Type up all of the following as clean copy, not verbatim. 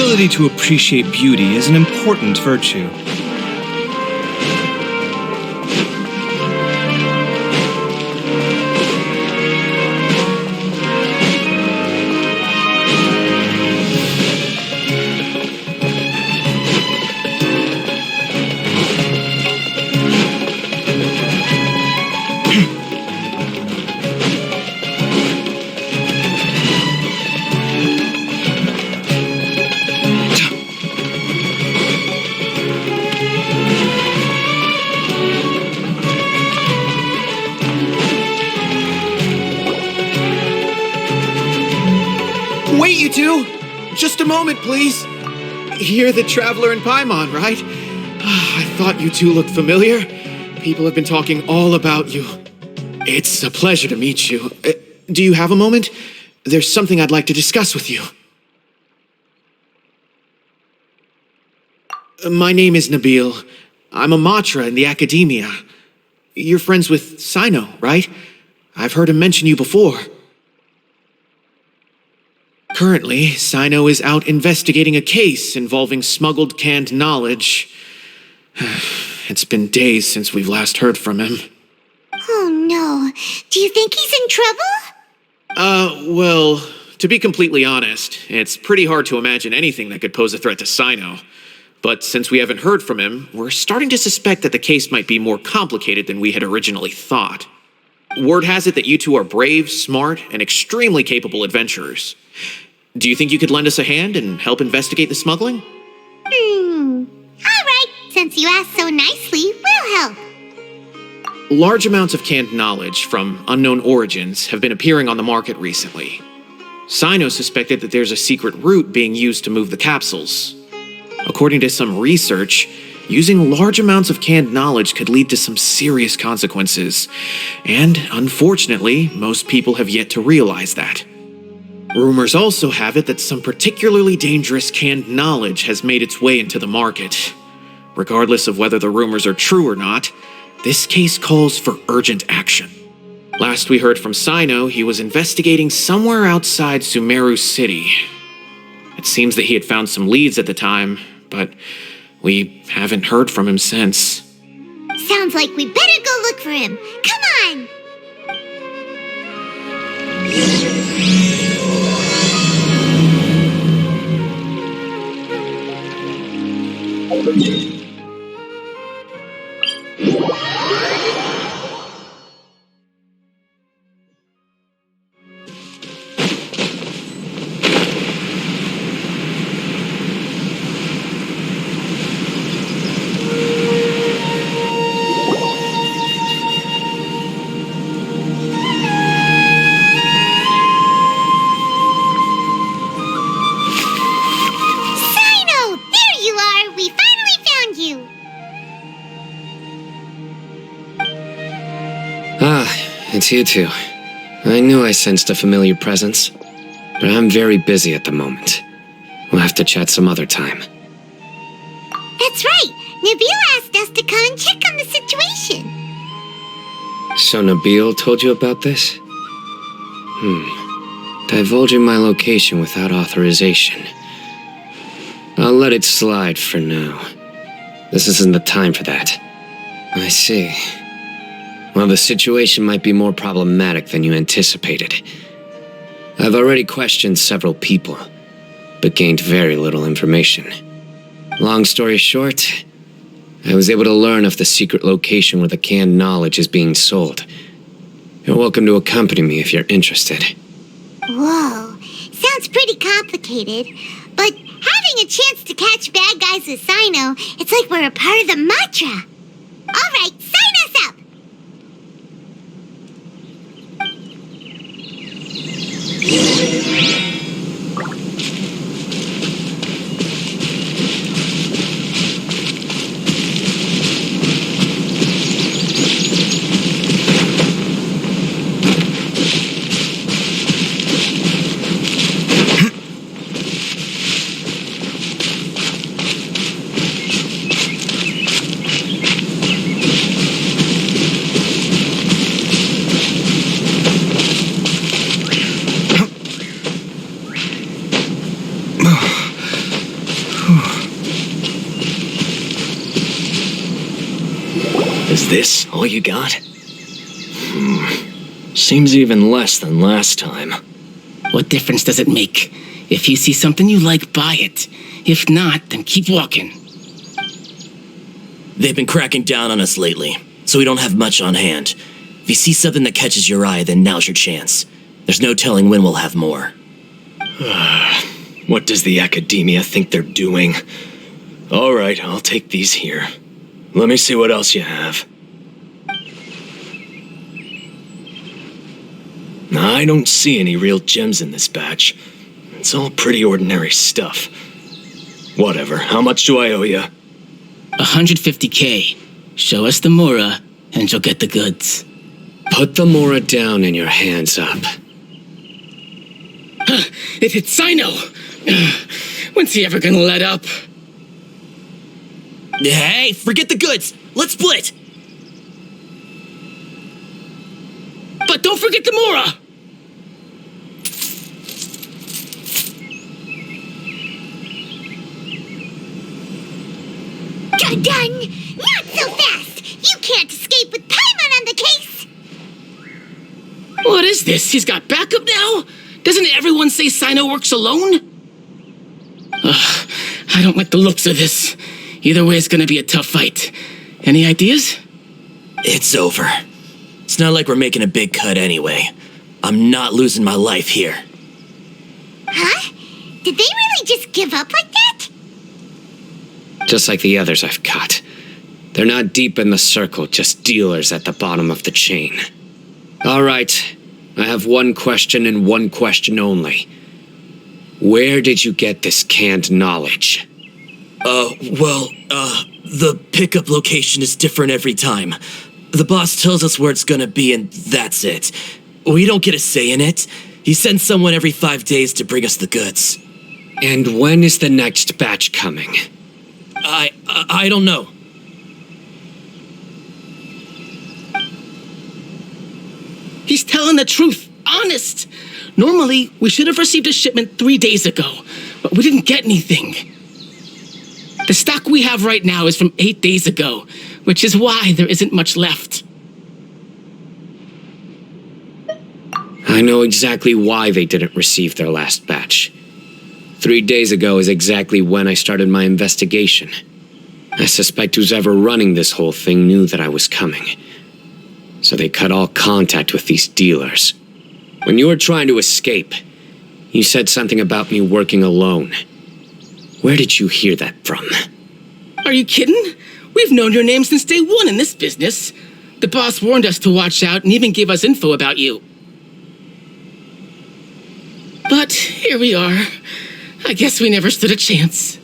ability to appreciate beauty is an important virtue. Wait, you two! Just a moment, please. You're the Traveler in Paimon, right? I thought you two looked familiar. People have been talking all about you. It's a pleasure to meet you. Do you have a moment? There's something I'd like to discuss with you. My name is Nabil. I'm a Matra in the Academia. You're friends with Cyno, right? I've heard him mention you before. Currently, Cyno is out investigating a case involving smuggled canned knowledge. It's been days since we've last heard from him. Oh no. Do you think he's in trouble? Well, to be completely honest, it's pretty hard to imagine anything that could pose a threat to Cyno. But since we haven't heard from him, we're starting to suspect that the case might be more complicated than we had originally thought. Word has it that you two are brave, smart, and extremely capable adventurers. Do you think you could lend us a hand and help investigate the smuggling? All right. Since you asked so nicely, we'll help. Large amounts of canned knowledge from unknown origins have been appearing on the market recently. Cyno suspected that there's a secret route being used to move the capsules. According to some research, using large amounts of canned knowledge could lead to some serious consequences, and unfortunately, most people have yet to realize that. Rumors also have it that some particularly dangerous canned knowledge has made its way into the market. Regardless of whether the rumors are true or not, this case calls for urgent action. Last we heard from Cyno, he was investigating somewhere outside Sumeru City. It seems that he had found some leads at the time, but we haven't heard from him since. Sounds like we better go look for him. Come on! It's you two. I knew I sensed a familiar presence, but I'm very busy at the moment. We'll have to chat some other time. That's right. Nabil asked us to come and check on the situation. So Nabil told you about this? Divulging my location without authorization. I'll let it slide for now. This isn't the time for that. I see. Well, the situation might be more problematic than you anticipated. I've already questioned several people, but gained very little information. Long story short, I was able to learn of the secret location where the canned knowledge is being sold. You're welcome to accompany me if you're interested. Whoa, sounds pretty complicated, but having a chance to catch bad guys with Cyno, it's like we're a part of the Matra. All right, sign us up! This all you got? Seems even less than last time. What difference does it make? If you see something you like, buy it. If not, then keep walking. They've been cracking down on us lately, so we don't have much on hand. If you see something that catches your eye, then now's your chance. There's no telling when we'll have more. What does the academia think they're doing? All right, I'll take these here. Let me see what else you have. I don't see any real gems in this batch. It's all pretty ordinary stuff. Whatever, how much do I owe you? 150K. Show us the Mora, and you'll get the goods. Put the Mora down and your hands up. It hit Cyno! When's he ever gonna let up? Hey, forget the goods! Let's split! But don't forget the Mora! Done! Not so fast! You can't escape with Paimon on the case! What is this? He's got backup now? Doesn't everyone say Cyno works alone? Ugh, I don't like the looks of this. Either way, it's gonna be a tough fight. Any ideas? It's over. It's not like we're making a big cut anyway. I'm not losing my life here. Huh? Did they really just give up like that? Just like the others I've caught. They're not deep in the circle, just dealers at the bottom of the chain. All right, I have one question and one question only. Where did you get this canned knowledge? The pickup location is different every time. The boss tells us where it's gonna be and that's it. We don't get a say in it. He sends someone every 5 days to bring us the goods. And when is the next batch coming? I don't know. He's telling the truth. Honest. Normally, we should have received a shipment 3 days ago, but we didn't get anything. The stock we have right now is from 8 days ago, which is why there isn't much left. I know exactly why they didn't receive their last batch. 3 days ago is exactly when I started my investigation. I suspect who's ever running this whole thing knew that I was coming. So they cut all contact with these dealers. When you were trying to escape, you said something about me working alone. Where did you hear that from? Are you kidding? We've known your name since day one in this business. The boss warned us to watch out and even gave us info about you. But here we are. I guess we never stood a chance.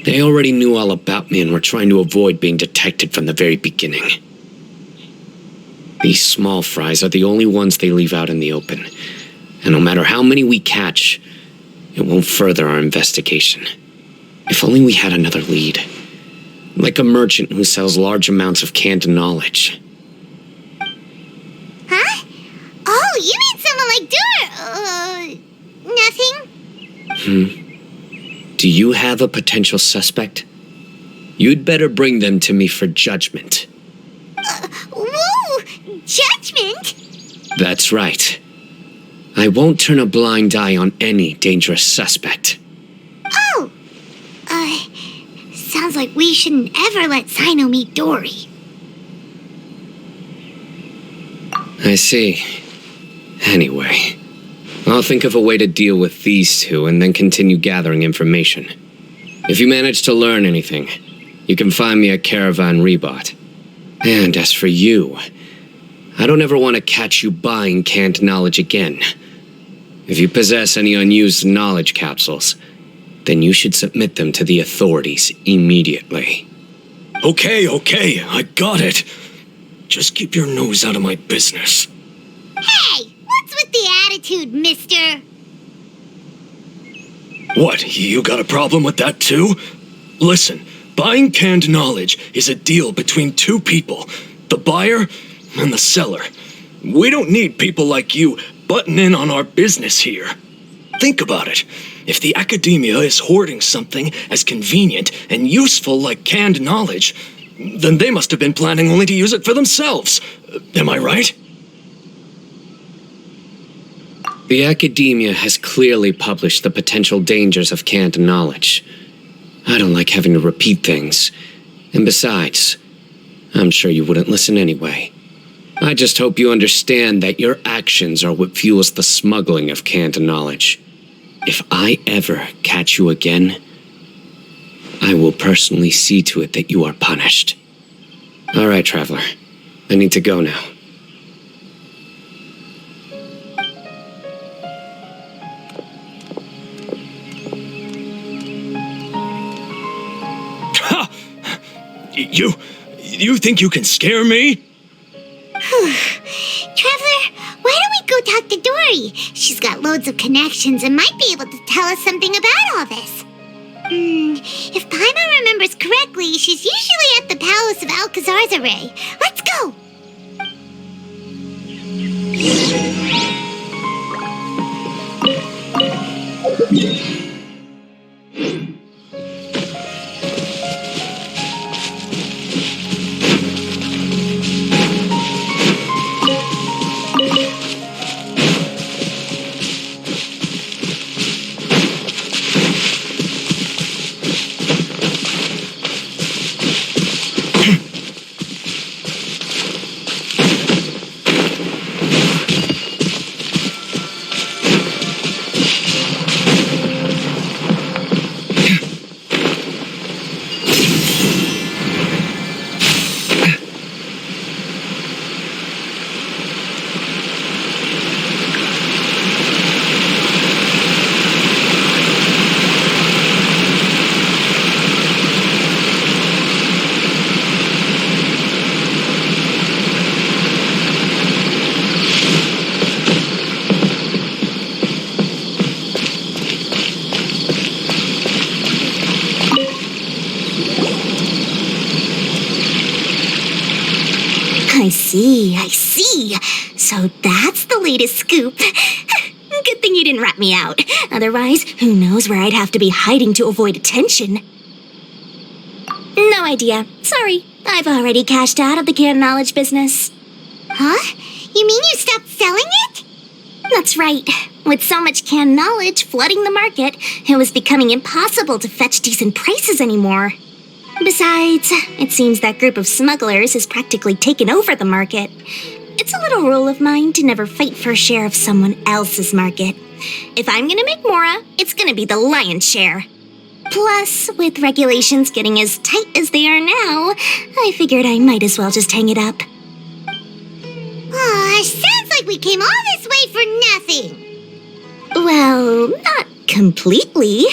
They already knew all about me and were trying to avoid being detected from the very beginning. These small fries are the only ones they leave out in the open. And no matter how many we catch, it won't further our investigation. If only we had another lead. Like a merchant who sells large amounts of canned knowledge. Huh? Oh, you mean someone like nothing? Do you have a potential suspect? You'd better bring them to me for judgment. Whoa! Judgment? That's right. I won't turn a blind eye on any dangerous suspect. Oh! Sounds like we shouldn't ever let Cyno meet Dory. I see. Anyway, I'll think of a way to deal with these two and then continue gathering information. If you manage to learn anything, you can find me at Caravan Rebot. And as for you, I don't ever want to catch you buying canned knowledge again. If you possess any unused knowledge capsules, then you should submit them to the authorities immediately. Okay, I got it. Just keep your nose out of my business. Hey! What's with the attitude, mister? What, you got a problem with that too? Listen, buying canned knowledge is a deal between two people, the buyer and the seller. We don't need people like you butting in on our business here. Think about it. if the academia is hoarding something as convenient and useful like canned knowledge, then they must have been planning only to use it for themselves. Am I right? The academia has clearly published the potential dangers of canned knowledge. I don't like having to repeat things. And besides, I'm sure you wouldn't listen anyway. I just hope you understand that your actions are what fuels the smuggling of canned knowledge. If I ever catch you again, I will personally see to it that you are punished. All right, Traveler. I need to go now. Ha! You think you can scare me? Traveler, why don't we go talk to Dory? She's got loads of connections and might be able to tell us something about all this. If Paimon remembers correctly, she's usually at the Palace of Alcazar's Array. Let's go! I see. So that's the latest scoop. Good thing you didn't rat me out. Otherwise, who knows where I'd have to be hiding to avoid attention. No idea. Sorry. I've already cashed out of the canned knowledge business. Huh? You mean you stopped selling it? That's right. With so much canned knowledge flooding the market, it was becoming impossible to fetch decent prices anymore. Besides, it seems that group of smugglers has practically taken over the market. It's a little rule of mine to never fight for a share of someone else's market. If I'm gonna make Mora, it's gonna be the lion's share. Plus, with regulations getting as tight as they are now, I figured I might as well just hang it up. Aw, sounds like we came all this way for nothing. Well, not completely.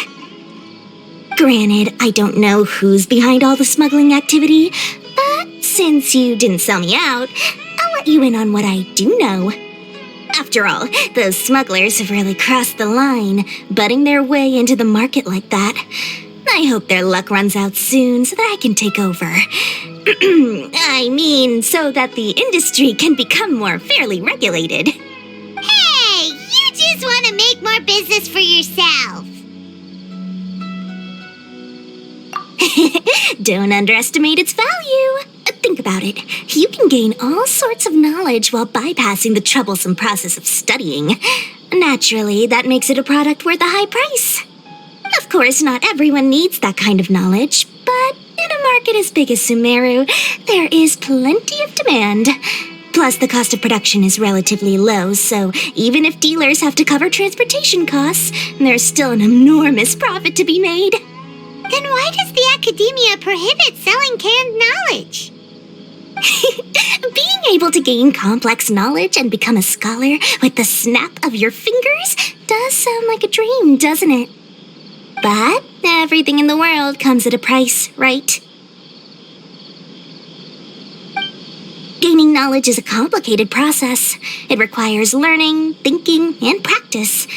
Granted, I don't know who's behind all the smuggling activity, but since you didn't sell me out, I'll let you in on what I do know. After all, those smugglers have really crossed the line, butting their way into the market like that. I hope their luck runs out soon so that I can take over. I mean, so that the industry can become more fairly regulated. Hey, you just want to make more business for yourself. Don't underestimate its value. Think about it. You can gain all sorts of knowledge while bypassing the troublesome process of studying. Naturally, that makes it a product worth a high price. Of course, not everyone needs that kind of knowledge, but in a market as big as Sumeru, there is plenty of demand. Plus, the cost of production is relatively low, so even if dealers have to cover transportation costs, there's still an enormous profit to be made. Then why does the academia prohibit selling canned knowledge? Being able to gain complex knowledge and become a scholar with the snap of your fingers does sound like a dream, doesn't it? But everything in the world comes at a price, right? Gaining knowledge is a complicated process. It requires learning, thinking, and practice.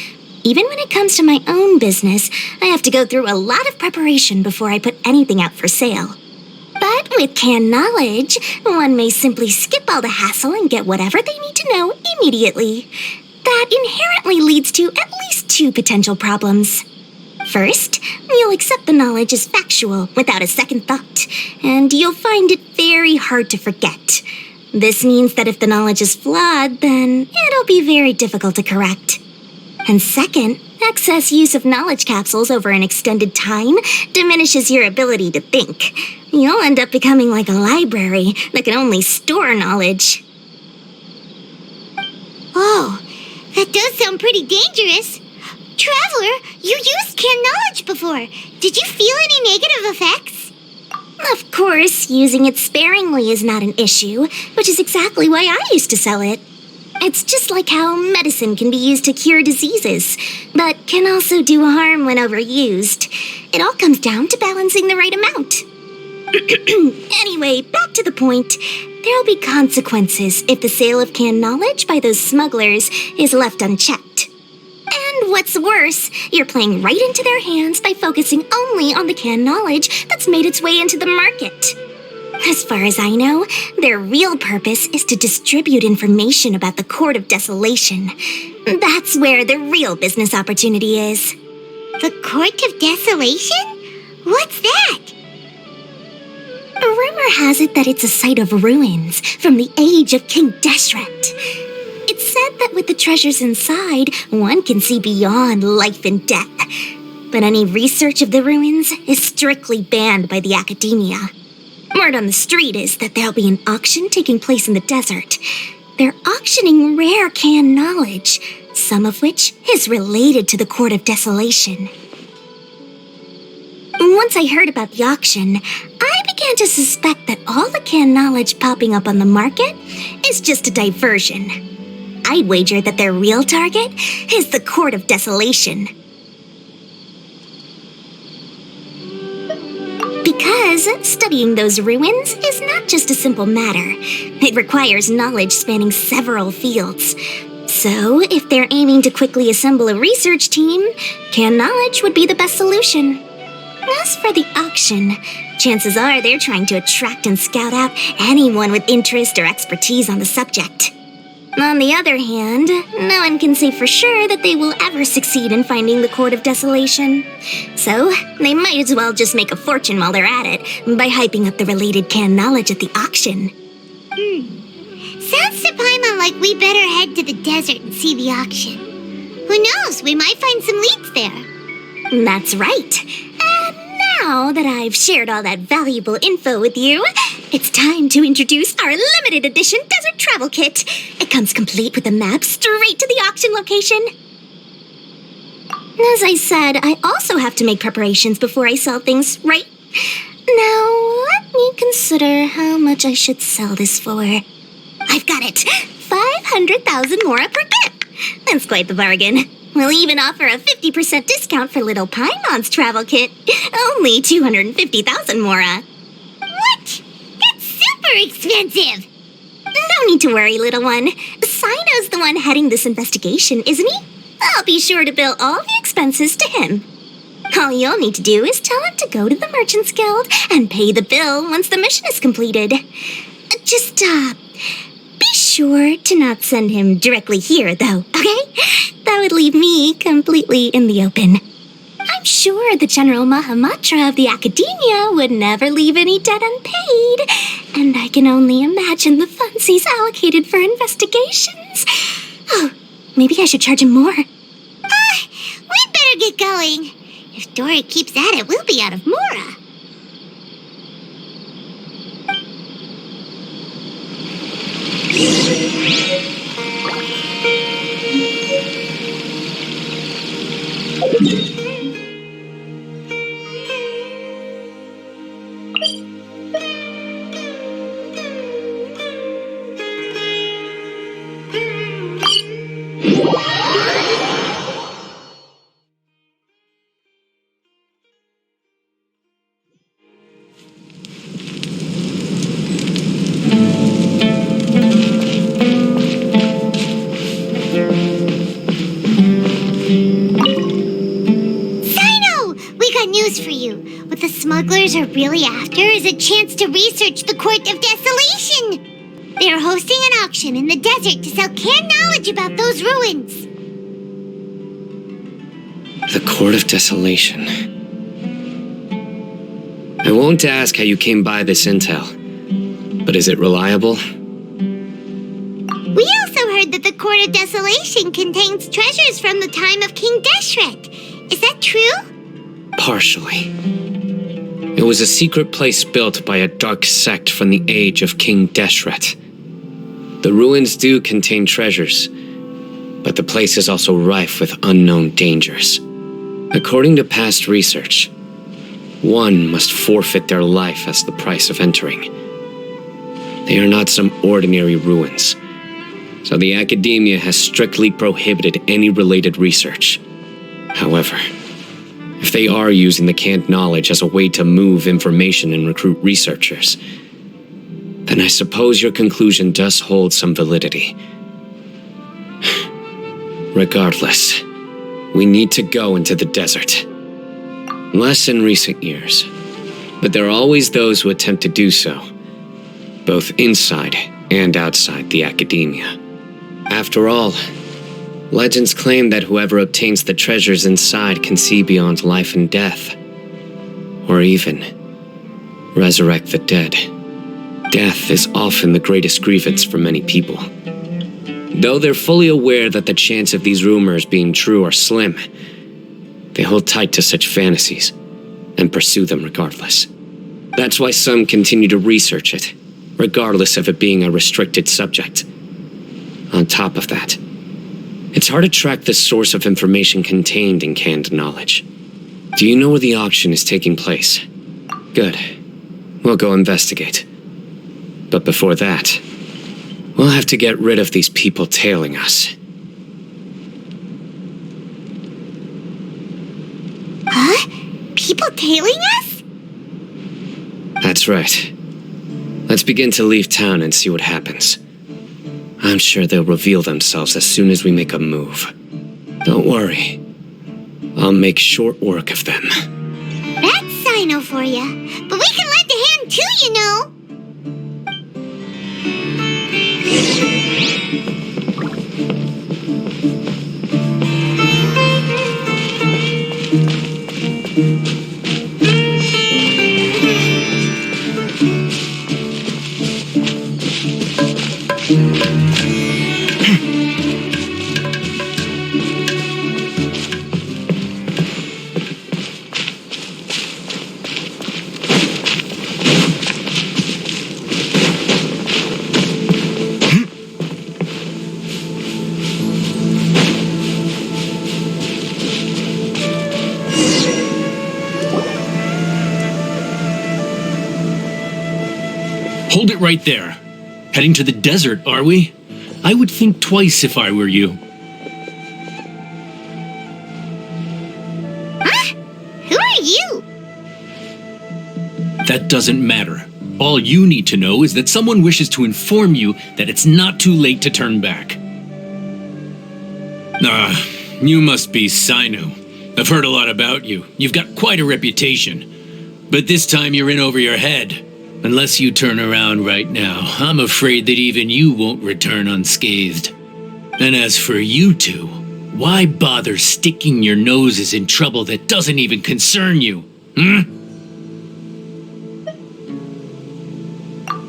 Even when it comes to my own business, I have to go through a lot of preparation before I put anything out for sale. But with canned knowledge, one may simply skip all the hassle and get whatever they need to know immediately. That inherently leads to at least two potential problems. First, you'll accept the knowledge as factual without a second thought, and you'll find it very hard to forget. This means that if the knowledge is flawed, then it'll be very difficult to correct. And second, excess use of knowledge capsules over an extended time diminishes your ability to think. You'll end up becoming like a library that can only store knowledge. Oh, that does sound pretty dangerous. Traveler, you used canned knowledge before. Did you feel any negative effects? Of course, using it sparingly is not an issue, which is exactly why I used to sell it. It's just like how medicine can be used to cure diseases, but can also do harm when overused. It all comes down to balancing the right amount. Anyway, back to the point. There'll be consequences if the sale of canned knowledge by those smugglers is left unchecked. And what's worse, you're playing right into their hands by focusing only on the canned knowledge that's made its way into the market. As far as I know, their real purpose is to distribute information about the Court of Desolation. That's where the real business opportunity is. The Court of Desolation? What's that? Rumor has it that it's a site of ruins from the age of King Deshret. It's said that with the treasures inside, one can see beyond life and death. But any research of the ruins is strictly banned by the academia. Word on the street is that there'll be an auction taking place in the desert. They're auctioning rare canned knowledge, some of which is related to the Court of Desolation. Once I heard about the auction, I began to suspect that all the canned knowledge popping up on the market is just a diversion. I'd wager that their real target is the Court of Desolation. Because studying those ruins is not just a simple matter. It requires knowledge spanning several fields. So, if they're aiming to quickly assemble a research team, canned knowledge would be the best solution. As for the auction, chances are they're trying to attract and scout out anyone with interest or expertise on the subject. On the other hand, no one can say for sure that they will ever succeed in finding the Court of Desolation. So, they might as well just make a fortune while they're at it by hyping up the related canned knowledge at the auction. Sounds to Paimon like we better head to the desert and see the auction. Who knows, we might find some leads there. That's right. And now that I've shared all that valuable info with you, it's time to introduce our limited edition desert travel kit. It comes complete with a map straight to the auction location. As I said, I also have to make preparations before I sell things, right? Now, let me consider how much I should sell this for. I've got it! 500,000 mora per grip! That's quite the bargain. We'll even offer a 50% discount for little Paimon's travel kit. Only 250,000 mora. What? That's super expensive! No need to worry, little one. Cyno's the one heading this investigation, isn't he? I'll be sure to bill all the expenses to him. All you'll need to do is tell him to go to the Merchants Guild and pay the bill once the mission is completed. Just, be sure to not send him directly here, though, okay? That would leave me completely in the open. I'm sure the General Mahamatra of the Academia would never leave any debt unpaid, and I can only imagine the funds he's allocated for investigations. Oh, maybe I should charge him more. We'd better get going. If Dora keeps at it, we'll be out of mora. What the smugglers are really after is a chance to research the Court of Desolation. They are hosting an auction in the desert to sell canned knowledge about those ruins. The Court of Desolation. I won't ask how you came by this intel, but is it reliable? We also heard that the Court of Desolation contains treasures from the time of King Deshret. Is that true? Partially. It was a secret place built by a dark sect from the age of King Deshret. The ruins do contain treasures, but the place is also rife with unknown dangers. According to past research, one must forfeit their life as the price of entering. They are not some ordinary ruins, so the academia has strictly prohibited any related research. However, if they are using the canned knowledge as a way to move information and recruit researchers, then I suppose your conclusion does hold some validity. Regardless, we need to go into the desert. Less in recent years, but there are always those who attempt to do so, both inside and outside the academia. After all, legends claim that whoever obtains the treasures inside can see beyond life and death, or even resurrect the dead. Death is often the greatest grievance for many people. Though they're fully aware that the chance of these rumors being true are slim, they hold tight to such fantasies and pursue them regardless. That's why some continue to research it, regardless of it being a restricted subject. On top of that, it's hard to track the source of information contained in canned knowledge. Do you know where the auction is taking place? Good. We'll go investigate. But before that, we'll have to get rid of these people tailing us. Huh? People tailing us? That's right. Let's begin to leave town and see what happens. I'm sure they'll reveal themselves as soon as we make a move. Don't worry. I'll make short work of them. That's Cyno for ya. But we can lend a hand too, you know. Hold it right there. Heading to the desert, are we? I would think twice if I were you. Huh? Who are you? That doesn't matter. All you need to know is that someone wishes to inform you that it's not too late to turn back. You must be Cyno. I've heard a lot about you. You've got quite a reputation. But this time you're in over your head. Unless you turn around right now, I'm afraid that even you won't return unscathed. And as for you two, why bother sticking your noses in trouble that doesn't even concern you?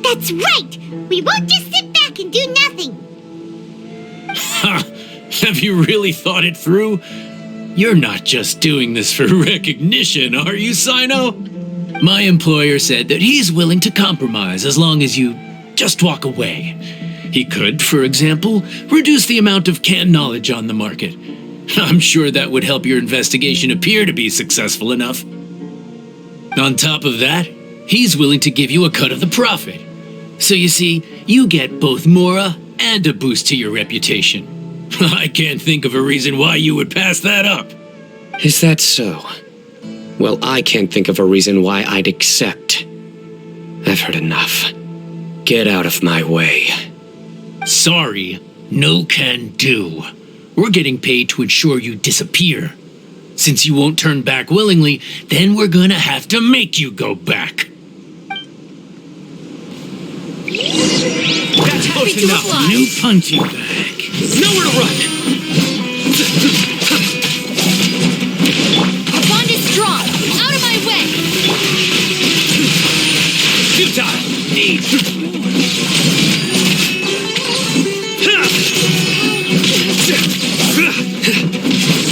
That's right! We won't just sit back and do nothing! Ha! Have you really thought it through? You're not just doing this for recognition, are you, Cyno? My employer said that he's willing to compromise as long as you just walk away. He could, for example, reduce the amount of canned knowledge on the market. I'm sure that would help your investigation appear to be successful enough. On top of that, he's willing to give you a cut of the profit. So you see, you get both Mora and a boost to your reputation. I can't think of a reason why you would pass that up. Is that so? Well, I can't think of a reason why I'd accept. I've heard enough. Get out of my way. Sorry, no can do. We're getting paid to ensure you disappear. Since you won't turn back willingly, then we're gonna have to make you go back. That's close enough. New punching bag. Nowhere to run!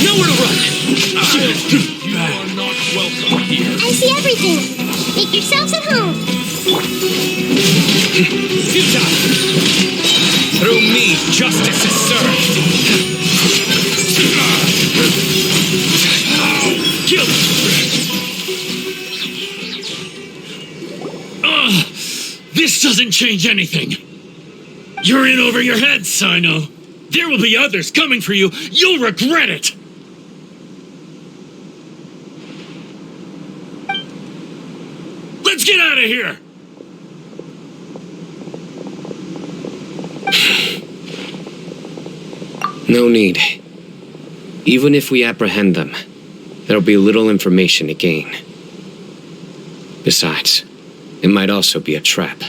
Nowhere to run! You are not welcome here. I see everything. Make yourselves at home. Futile! Through me, justice is served. Kill him! This doesn't change anything. You're in over your head, Cyno. There will be others coming for you. You'll regret it. Let's get out of here. No need. Even if we apprehend them, there'll be little information to gain. Besides, it might also be a trap.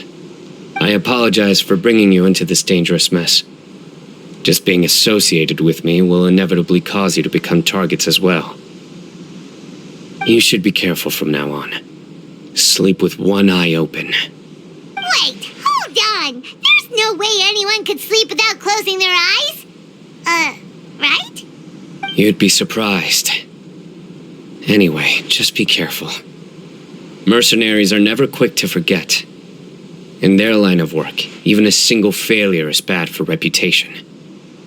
I apologize for bringing you into this dangerous mess. Just being associated with me will inevitably cause you to become targets as well. You should be careful from now on. Sleep with one eye open. Wait, hold on. There's no way anyone could sleep without closing their eyes. Right? You'd be surprised. Anyway, just be careful. Mercenaries are never quick to forget. In their line of work, even a single failure is bad for reputation.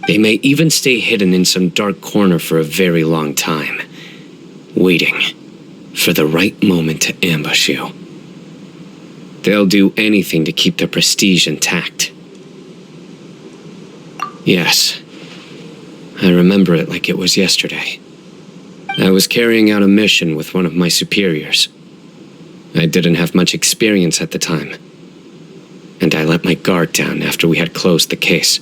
They may even stay hidden in some dark corner for a very long time, waiting for the right moment to ambush you. They'll do anything to keep their prestige intact. Yes, I remember it like it was yesterday. I was carrying out a mission with one of my superiors. I didn't have much experience at the time, and I let my guard down after we had closed the case.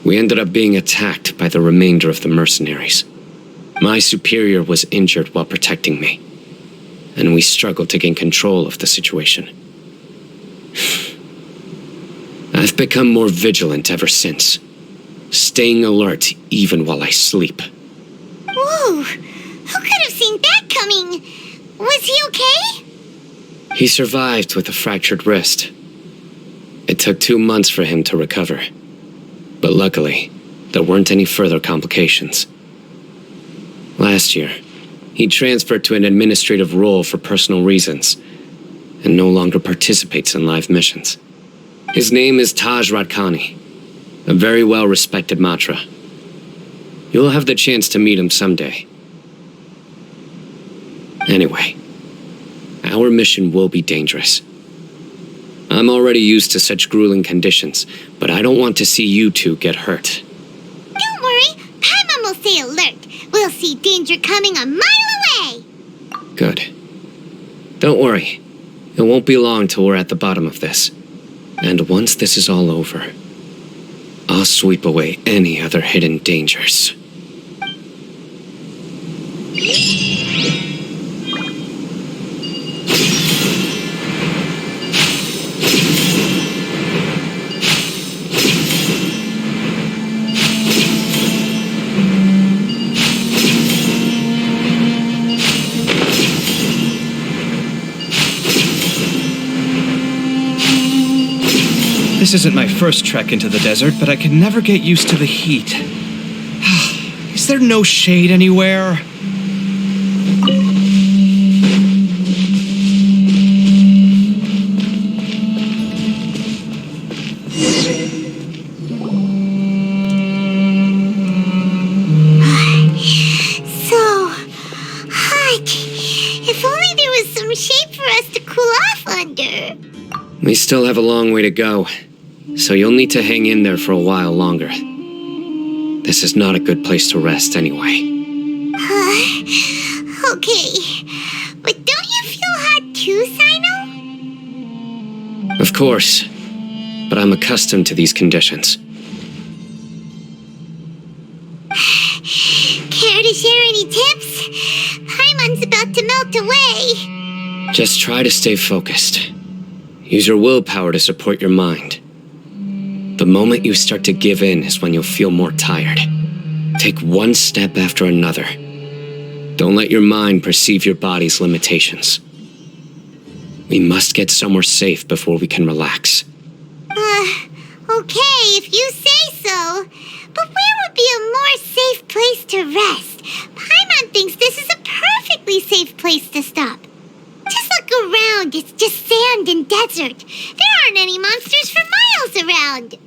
We ended up being attacked by the remainder of the mercenaries. My superior was injured while protecting me, and we struggled to gain control of the situation. I've become more vigilant ever since, staying alert even while I sleep. Whoa, who could have seen that coming? Was he okay? He survived with a fractured wrist. It took 2 months for him to recover. But luckily, there weren't any further complications. Last year, he transferred to an administrative role for personal reasons, and no longer participates in live missions. His name is Taj Radkani, a very well-respected Matra. You'll have the chance to meet him someday. Anyway, our mission will be dangerous. I'm already used to such grueling conditions, but I don't want to see you two get hurt. Don't worry, Paimon will stay alert. We'll see danger coming a mile away. Good. Don't worry. It won't be long till we're at the bottom of this. And once this is all over, I'll sweep away any other hidden dangers. This isn't my first trek into the desert, but I can never get used to the heat. Is there no shade anywhere? So hot. If only there was some shade for us to cool off under. We still have a long way to go, so you'll need to hang in there for a while longer. This is not a good place to rest anyway. Okay. But don't you feel hot too, Cyno? Of course, but I'm accustomed to these conditions. Care to share any tips? Paimon's about to melt away. Just try to stay focused. Use your willpower to support your mind. The moment you start to give in is when you'll feel more tired. Take one step after another. Don't let your mind perceive your body's limitations. We must get somewhere safe before we can relax. Okay, if you say so. But where would be a more safe place to rest? Paimon thinks this is a perfectly safe place to stop. Just look around, it's just sand and desert. There aren't any monsters for miles around.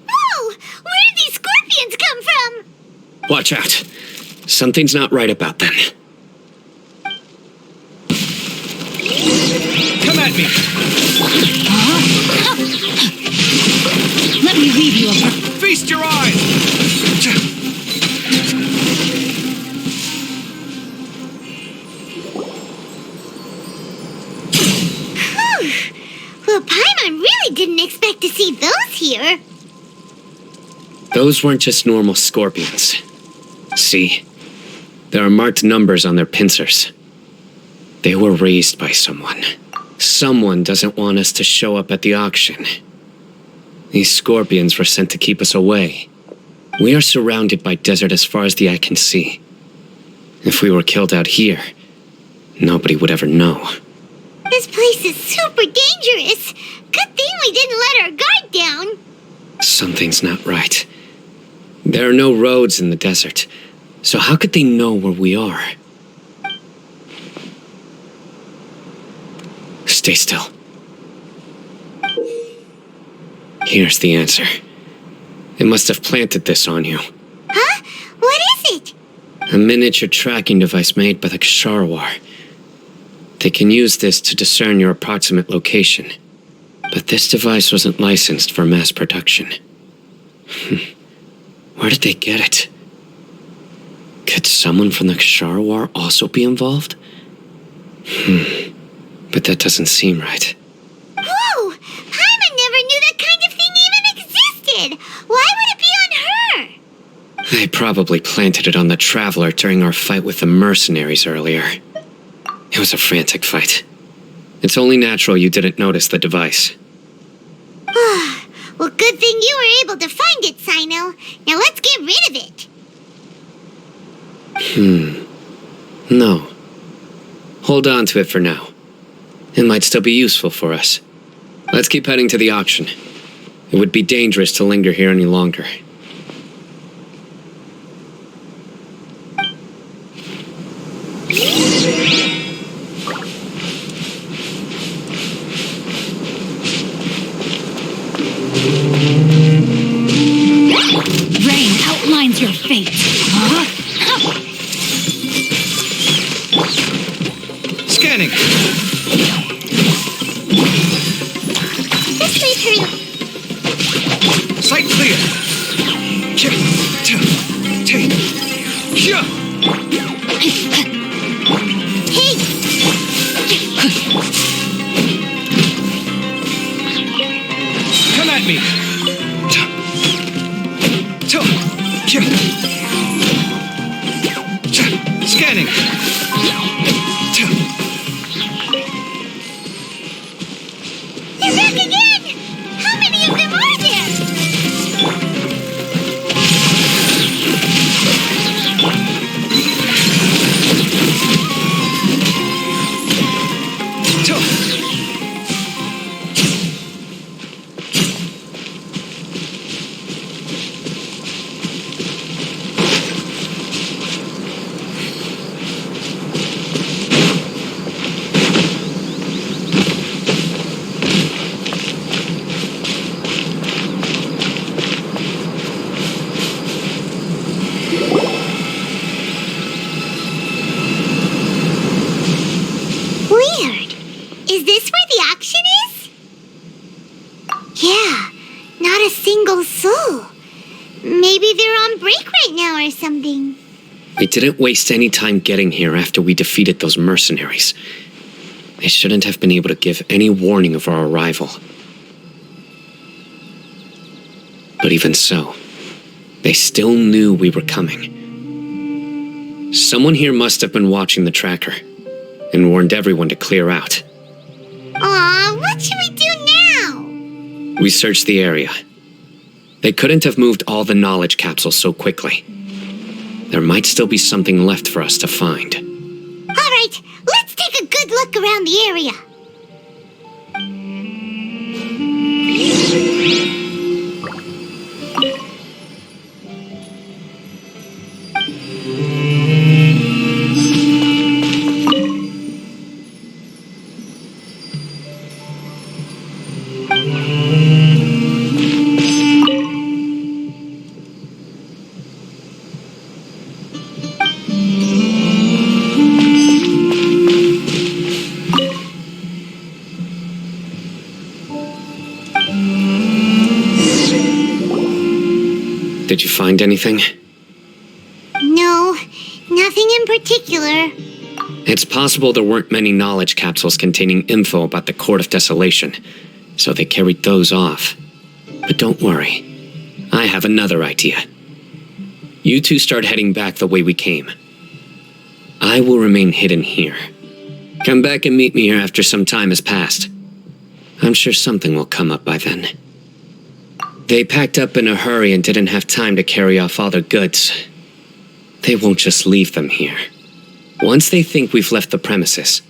Whoa! Where did these scorpions come from? Watch out. Something's not right about them. Come at me! Let me leave you alone. Feast your eyes! Well, Paimon really didn't expect to see those here. Those weren't just normal scorpions. See? There are marked numbers on their pincers. They were raised by someone. Someone doesn't want us to show up at the auction. These scorpions were sent to keep us away. We are surrounded by desert as far as the eye can see. If we were killed out here, nobody would ever know. This place is super dangerous. Good thing we didn't let our guard down. Something's not right. There are no roads in the desert, so how could they know where we are? Stay still. Here's the answer. They must have planted this on you. Huh? What is it? A miniature tracking device made by the Ksharawar. They can use this to discern your approximate location. But this device wasn't licensed for mass production. Where did they get it? Could someone from the Ksharawar also be involved? But that doesn't seem right. Whoa! Paimon never knew that kind of thing even existed! Why would it be on her? They probably planted it on the Traveler during our fight with the mercenaries earlier. It was a frantic fight. It's only natural you didn't notice the device. Well, good thing you were able to find it, Cyno. Now let's get rid of it. No. Hold on to it for now. It might still be useful for us. Let's keep heading to the auction. It would be dangerous to linger here any longer. Rain outlines your fate. Huh? Scanning! This may turn... Sight clear! Hey! Come at me! Scanning! They're back again! How many of them are there? Weird. Is this where the auction is? Yeah, not a single soul. Maybe they're on break right now or something. We didn't waste any time getting here after we defeated those mercenaries. They shouldn't have been able to give any warning of our arrival. But even so, they still knew we were coming. Someone here must have been watching the tracker and warned everyone to clear out. Aw, what should we do now? We searched the area. They couldn't have moved all the knowledge capsules so quickly. There might still be something left for us to find. All right, let's take a good look around the area. Did you find anything? No, nothing in particular. It's possible there weren't many knowledge capsules containing info about the Court of Desolation, so they carried those off. But don't worry. I have another idea. You two start heading back the way we came. I will remain hidden here. Come back and meet me here after some time has passed. I'm sure something will come up by then. They packed up in a hurry and didn't have time to carry off all their goods. They won't just leave them here. Once they think we've left the premises,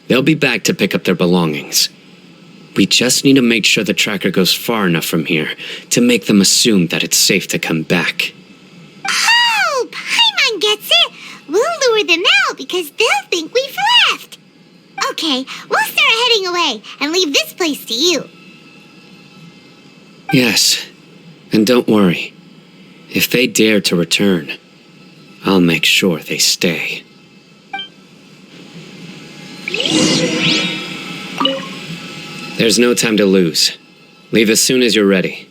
they'll be back to pick up their belongings. We just need to make sure the tracker goes far enough from here to make them assume that it's safe to come back. Oh, Paimon gets it. We'll lure them out because they'll think we've left. Okay, we'll start heading away and leave this place to you. Yes, and don't worry. If they dare to return, I'll make sure they stay. There's no time to lose. Leave as soon as you're ready.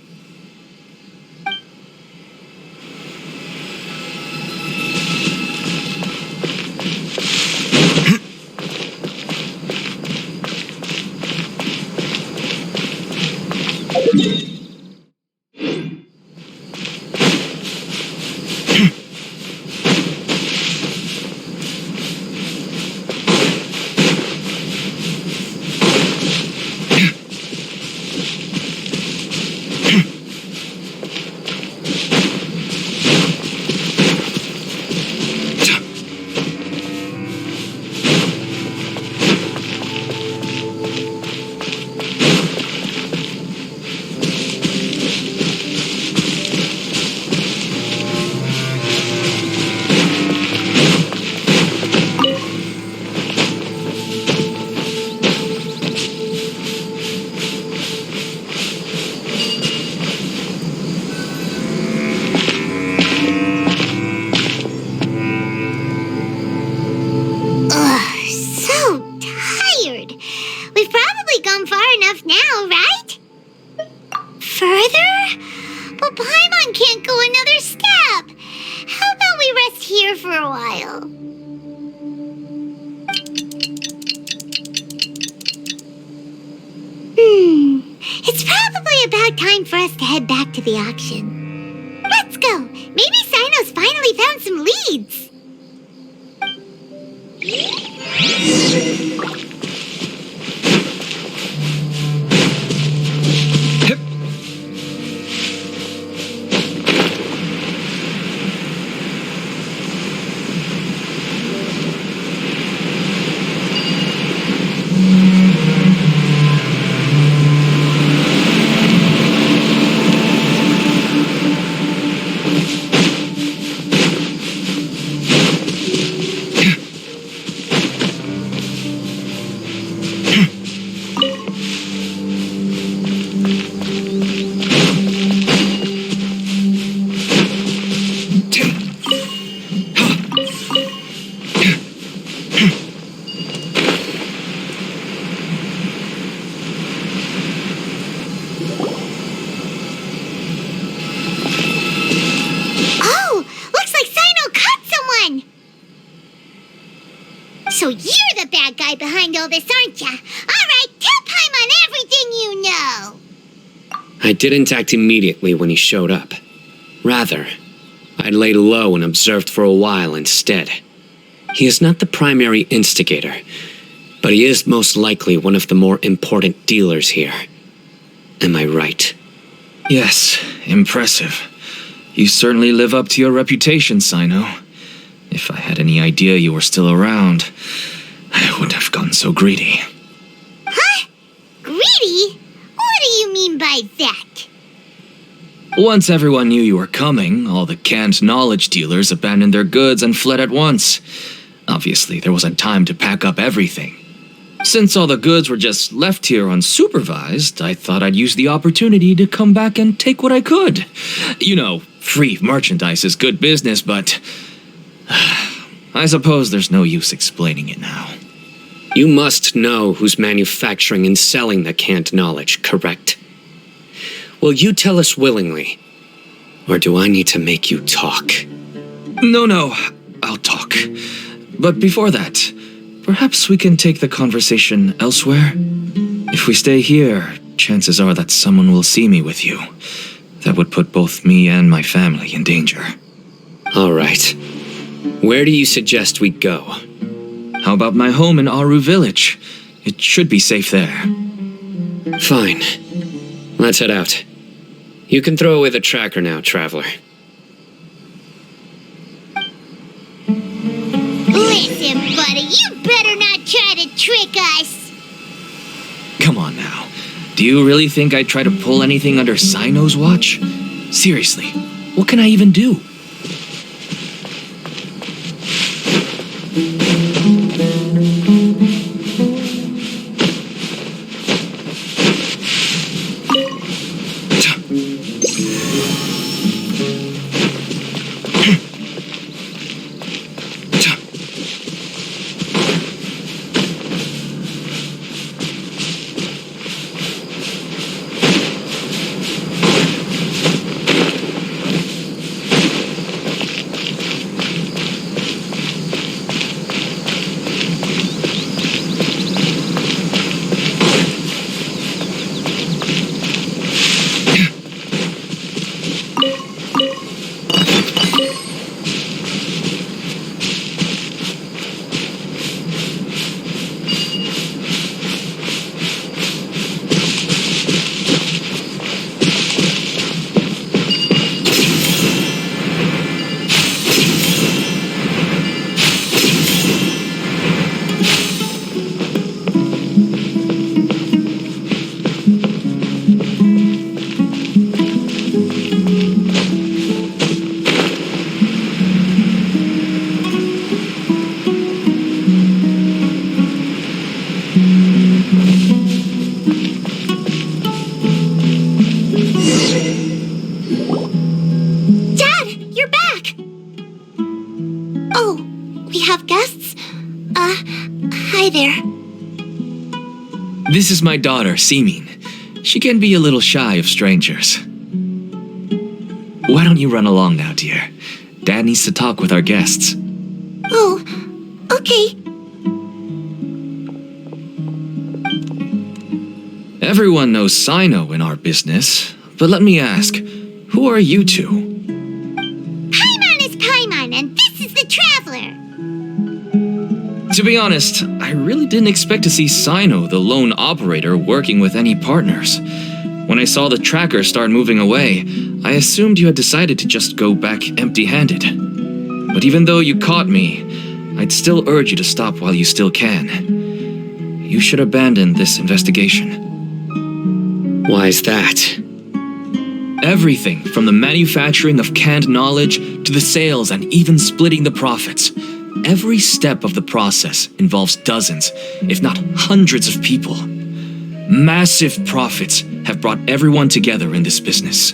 It's probably about time for us to head back to the auction. Let's go. Maybe Cyno's finally found some leads. So you're the bad guy behind all this, aren't ya? All right, tell Paimon everything you know. I didn't act immediately when he showed up. Rather, I laid low and observed for a while instead. He is not the primary instigator, but he is most likely one of the more important dealers here. Am I right? Yes, impressive. You certainly live up to your reputation, Cyno. If I had any idea you were still around, I wouldn't have gotten so greedy. Huh? Greedy? What do you mean by that? Once everyone knew you were coming, all the canned knowledge dealers abandoned their goods and fled at once. Obviously, there wasn't time to pack up everything. Since all the goods were just left here unsupervised, I thought I'd use the opportunity to come back and take what I could. You know, free merchandise is good business, but I suppose there's no use explaining it now. You must know who's manufacturing and selling the canned knowledge, correct? Will you tell us willingly? Or do I need to make you talk? No, I'll talk. But before that, perhaps we can take the conversation elsewhere? If we stay here, chances are that someone will see me with you. That would put both me and my family in danger. All right. Where do you suggest we go? How about my home in Aru Village? It should be safe there. Fine. Let's head out. You can throw away the tracker now, traveler. Listen, buddy, you better not try to trick us. Come on now. Do you really think I'd try to pull anything under Cyno's watch? Seriously, what can I even do? This is my daughter, Seeming. She can be a little shy of strangers. Why don't you run along now, dear? Dad needs to talk with our guests. Oh, okay. Everyone knows Cyno in our business, but let me ask, who are you two? Paimon is Paimon, and this is the Traveler. To be honest, I really didn't expect to see Cyno, the lone operator, working with any partners. When I saw the tracker start moving away, I assumed you had decided to just go back empty-handed. But even though you caught me, I'd still urge you to stop while you still can. You should abandon this investigation. Why is that? Everything from the manufacturing of canned knowledge to the sales and even splitting the profits. Every step of the process involves dozens, if not hundreds of people. Massive profits have brought everyone together in this business.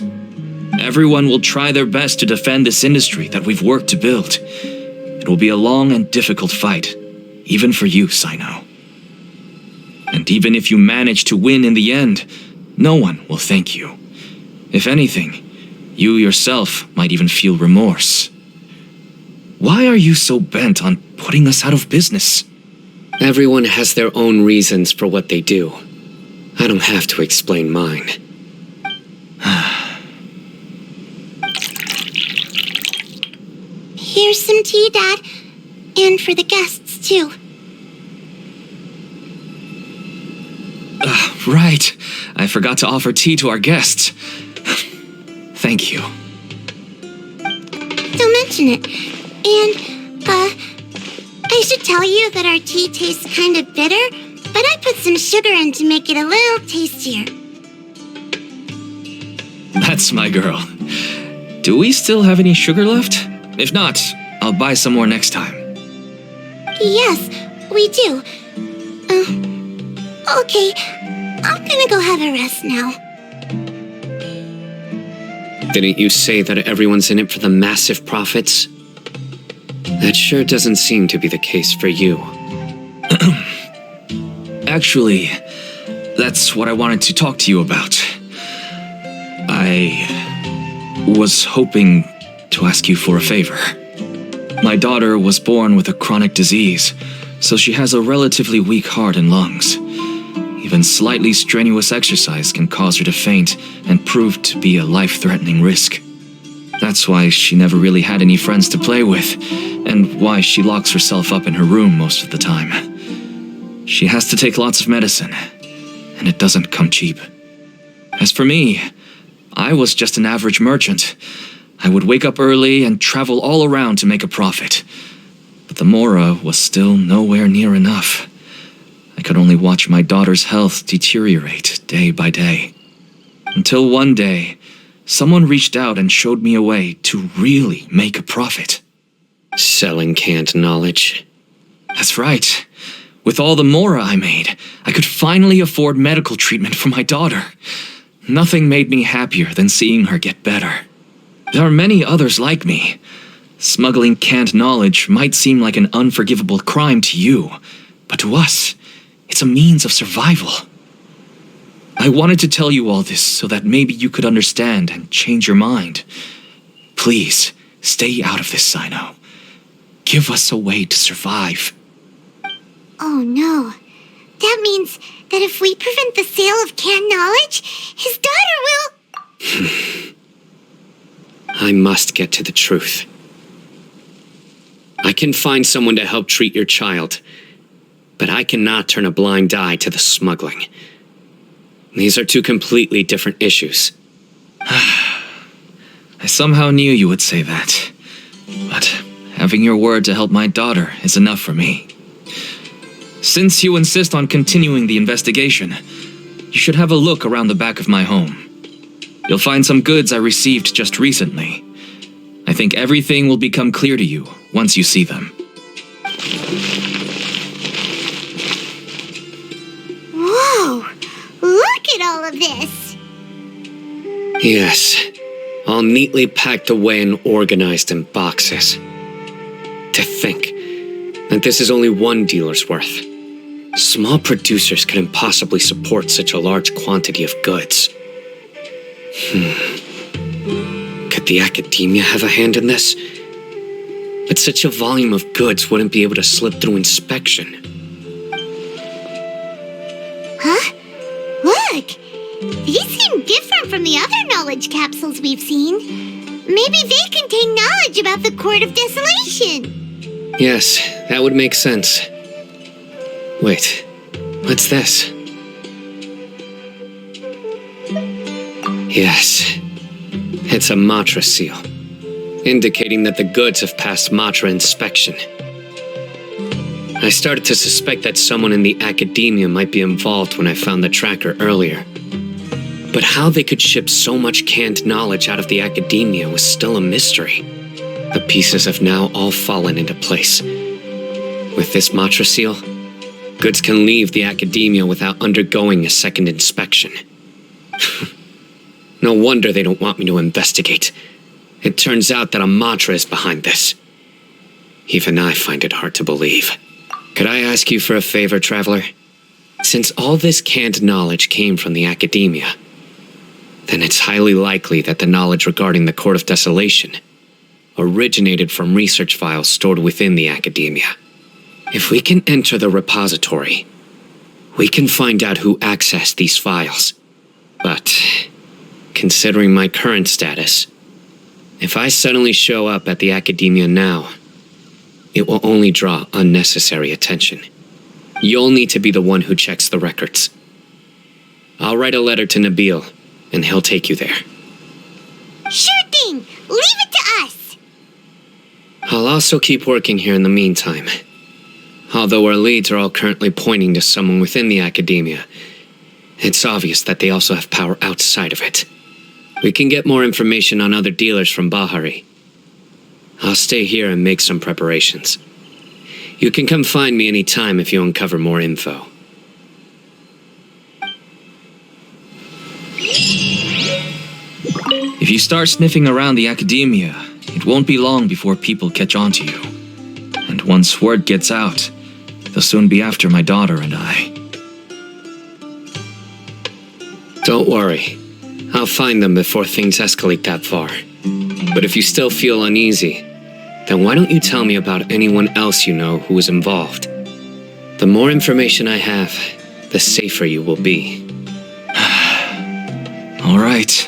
Everyone will try their best to defend this industry that we've worked to build. It will be a long and difficult fight, even for you, Cyno. And even if you manage to win in the end, no one will thank you. If anything, you yourself might even feel remorse. Why are you so bent on putting us out of business? Everyone has their own reasons for what they do. I don't have to explain mine. Here's some tea, Dad. And for the guests, too. Right. I forgot to offer tea to our guests. Thank you. Don't mention it. And, I should tell you that our tea tastes kind of bitter, but I put some sugar in to make it a little tastier. That's my girl. Do we still have any sugar left? If not, I'll buy some more next time. Yes, we do. Okay. I'm gonna go have a rest now. Didn't you say that everyone's in it for the massive profits? That sure doesn't seem to be the case for you. Actually, that's what I wanted to talk to you about. I was hoping to ask you for a favor. My daughter was born with a chronic disease, so she has a relatively weak heart and lungs. Even slightly strenuous exercise can cause her to faint and prove to be a life-threatening risk. That's why she never really had any friends to play with, and why she locks herself up in her room most of the time. She has to take lots of medicine, and it doesn't come cheap. As for me, I was just an average merchant. I would wake up early and travel all around to make a profit. But the Mora was still nowhere near enough. I could only watch my daughter's health deteriorate day by day. Until one day, someone reached out and showed me a way to really make a profit. Selling canned knowledge. That's right. With all the Mora I made, I could finally afford medical treatment for my daughter. Nothing made me happier than seeing her get better. There are many others like me. Smuggling canned knowledge might seem like an unforgivable crime to you, but to us, it's a means of survival. I wanted to tell you all this so that maybe you could understand and change your mind. Please, stay out of this, Cyno. Give us a way to survive. Oh no. That means that if we prevent the sale of canned knowledge, his daughter will... I must get to the truth. I can find someone to help treat your child, but I cannot turn a blind eye to the smuggling. These are two completely different issues. I somehow knew you would say that. But having your word to help my daughter is enough for me. Since you insist on continuing the investigation, you should have a look around the back of my home. You'll find some goods I received just recently. I think everything will become clear to you once you see them. Whoa! Look at all of this! Yes, all neatly packed away and organized in boxes. To think that this is only one dealer's worth. Small producers couldn't possibly support such a large quantity of goods. Could the academia have a hand in this? But such a volume of goods wouldn't be able to slip through inspection. Huh? Look! These seem different from the other knowledge capsules we've seen. Maybe they contain knowledge about the Court of Desolation. Yes, that would make sense. Wait, what's this? Yes, it's a Matra seal, indicating that the goods have passed Matra inspection. I started to suspect that someone in the academia might be involved when I found the tracker earlier. But how they could ship so much canned knowledge out of the academia was still a mystery. The pieces have now all fallen into place. With this Matra seal, goods can leave the academia without undergoing a second inspection. No wonder they don't want me to investigate. It turns out that a Matra is behind this. Even I find it hard to believe. Could I ask you for a favor, Traveler? Since all this canned knowledge came from the academia, then it's highly likely that the knowledge regarding the Court of Desolation originated from research files stored within the academia. If we can enter the repository, we can find out who accessed these files. But considering my current status, if I suddenly show up at the academia now, it will only draw unnecessary attention. You'll need to be the one who checks the records. I'll write a letter to Nabil, and he'll take you there. Sure thing! Leave it to us! I'll also keep working here in the meantime. Although our leads are all currently pointing to someone within the academia, it's obvious that they also have power outside of it. We can get more information on other dealers from Bahari. I'll stay here and make some preparations. You can come find me anytime if you uncover more info. If you start sniffing around the academia, it won't be long before people catch on to you. And once word gets out, they'll soon be after my daughter and I. Don't worry. I'll find them before things escalate that far. But if you still feel uneasy, then why don't you tell me about anyone else you know who was involved? The more information I have, the safer you will be. All right.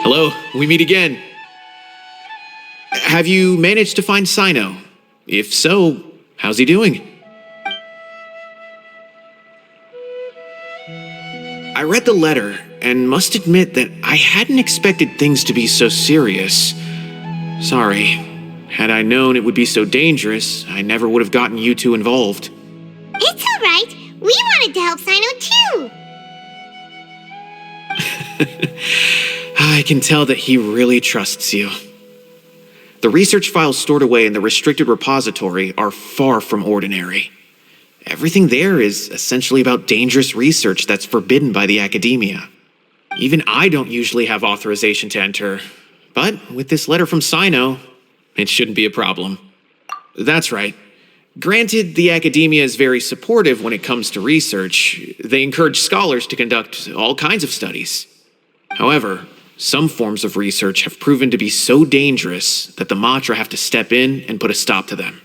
Hello, we meet again. Have you managed to find Cyno? If so, how's he doing? I read the letter and must admit that I hadn't expected things to be so serious. Sorry. Had I known it would be so dangerous, I never would have gotten you two involved. It's all right. We wanted to help Cyno too. I can tell that he really trusts you. The research files stored away in the restricted repository are far from ordinary. Everything there is essentially about dangerous research that's forbidden by the academia. Even I don't usually have authorization to enter, but with this letter from Cyno, it shouldn't be a problem. That's right. Granted, the academia is very supportive when it comes to research. They encourage scholars to conduct all kinds of studies. However, some forms of research have proven to be so dangerous that the Matra have to step in and put a stop to them.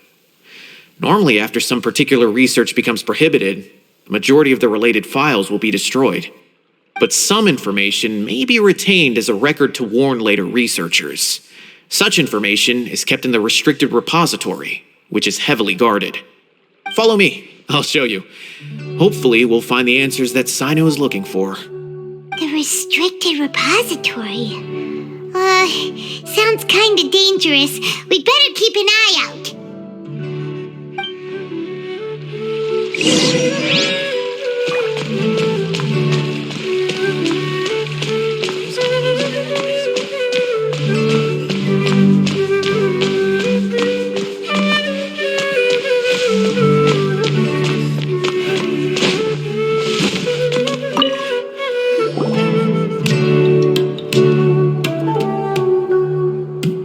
Normally, after some particular research becomes prohibited, the majority of the related files will be destroyed. But some information may be retained as a record to warn later researchers. Such information is kept in the restricted repository, which is heavily guarded. Follow me, I'll show you. Hopefully, we'll find the answers that Cyno is looking for. The restricted repository. Sounds kinda dangerous. We'd better keep an eye out.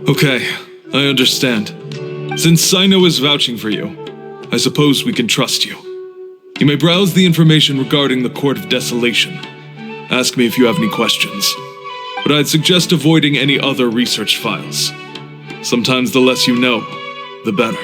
Okay, I understand. Since Cyno is vouching for you, I suppose we can trust you. You may browse the information regarding the Court of Desolation. Ask me if you have any questions. But I'd suggest avoiding any other research files. Sometimes the less you know, the better.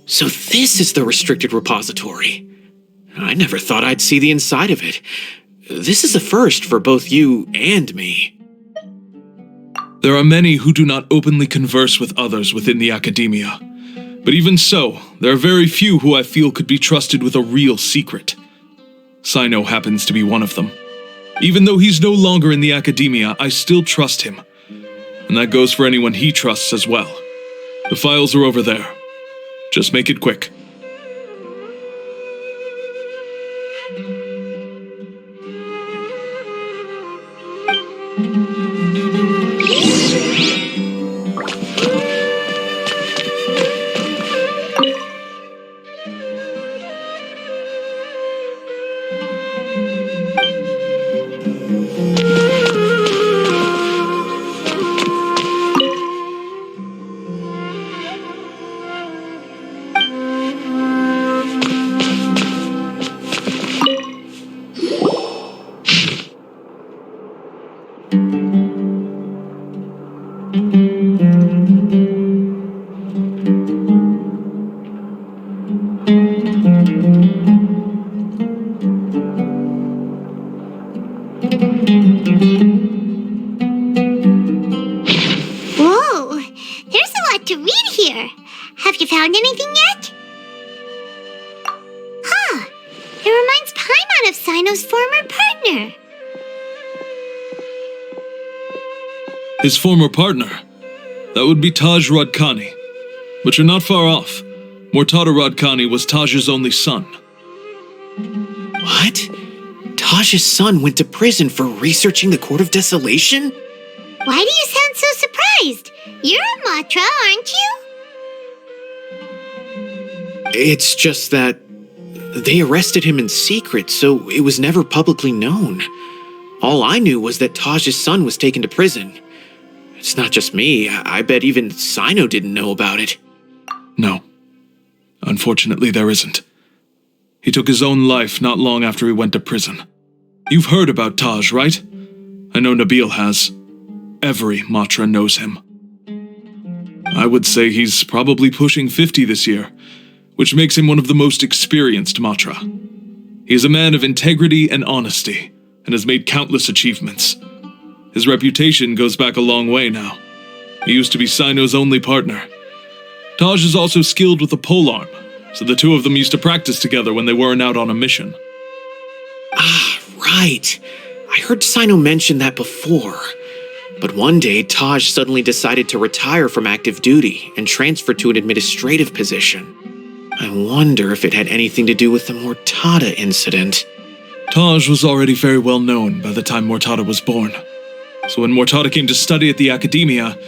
So this is the restricted repository. I never thought I'd see the inside of it. This is a first for both you and me. There are many who do not openly converse with others within the academia. But even so, there are very few who I feel could be trusted with a real secret. Cyno happens to be one of them. Even though he's no longer in the academia, I still trust him. And that goes for anyone he trusts as well. The files are over there. Just make it quick. Whoa, there's a lot to read here. Have you found anything yet? Huh, it reminds Paimon of Cyno's former partner. His former partner? That would be Taj Radkani. But you're not far off. Mortada Radkani was Taj's only son. What? Taj's son went to prison for researching the Court of Desolation? Why do you sound so surprised? You're a Matra, aren't you? It's just that they arrested him in secret, so it was never publicly known. All I knew was that Taj's son was taken to prison. It's not just me. I bet even Cyno didn't know about it. No. Unfortunately, there isn't. He took his own life not long after he went to prison. You've heard about Taj, right? I know Nabil has. Every Matra knows him. I would say he's probably pushing 50 this year, which makes him one of the most experienced Matra. He is a man of integrity and honesty, and has made countless achievements. His reputation goes back a long way now. He used to be Cyno's only partner. Taj is also skilled with the polearm, so the two of them used to practice together when they weren't out on a mission. Ah, right. I heard Cyno mention that before. But one day, Taj suddenly decided to retire from active duty and transfer to an administrative position. I wonder if it had anything to do with the Mortada incident. Taj was already very well known by the time Mortada was born. So when Mortada came to study at the academia,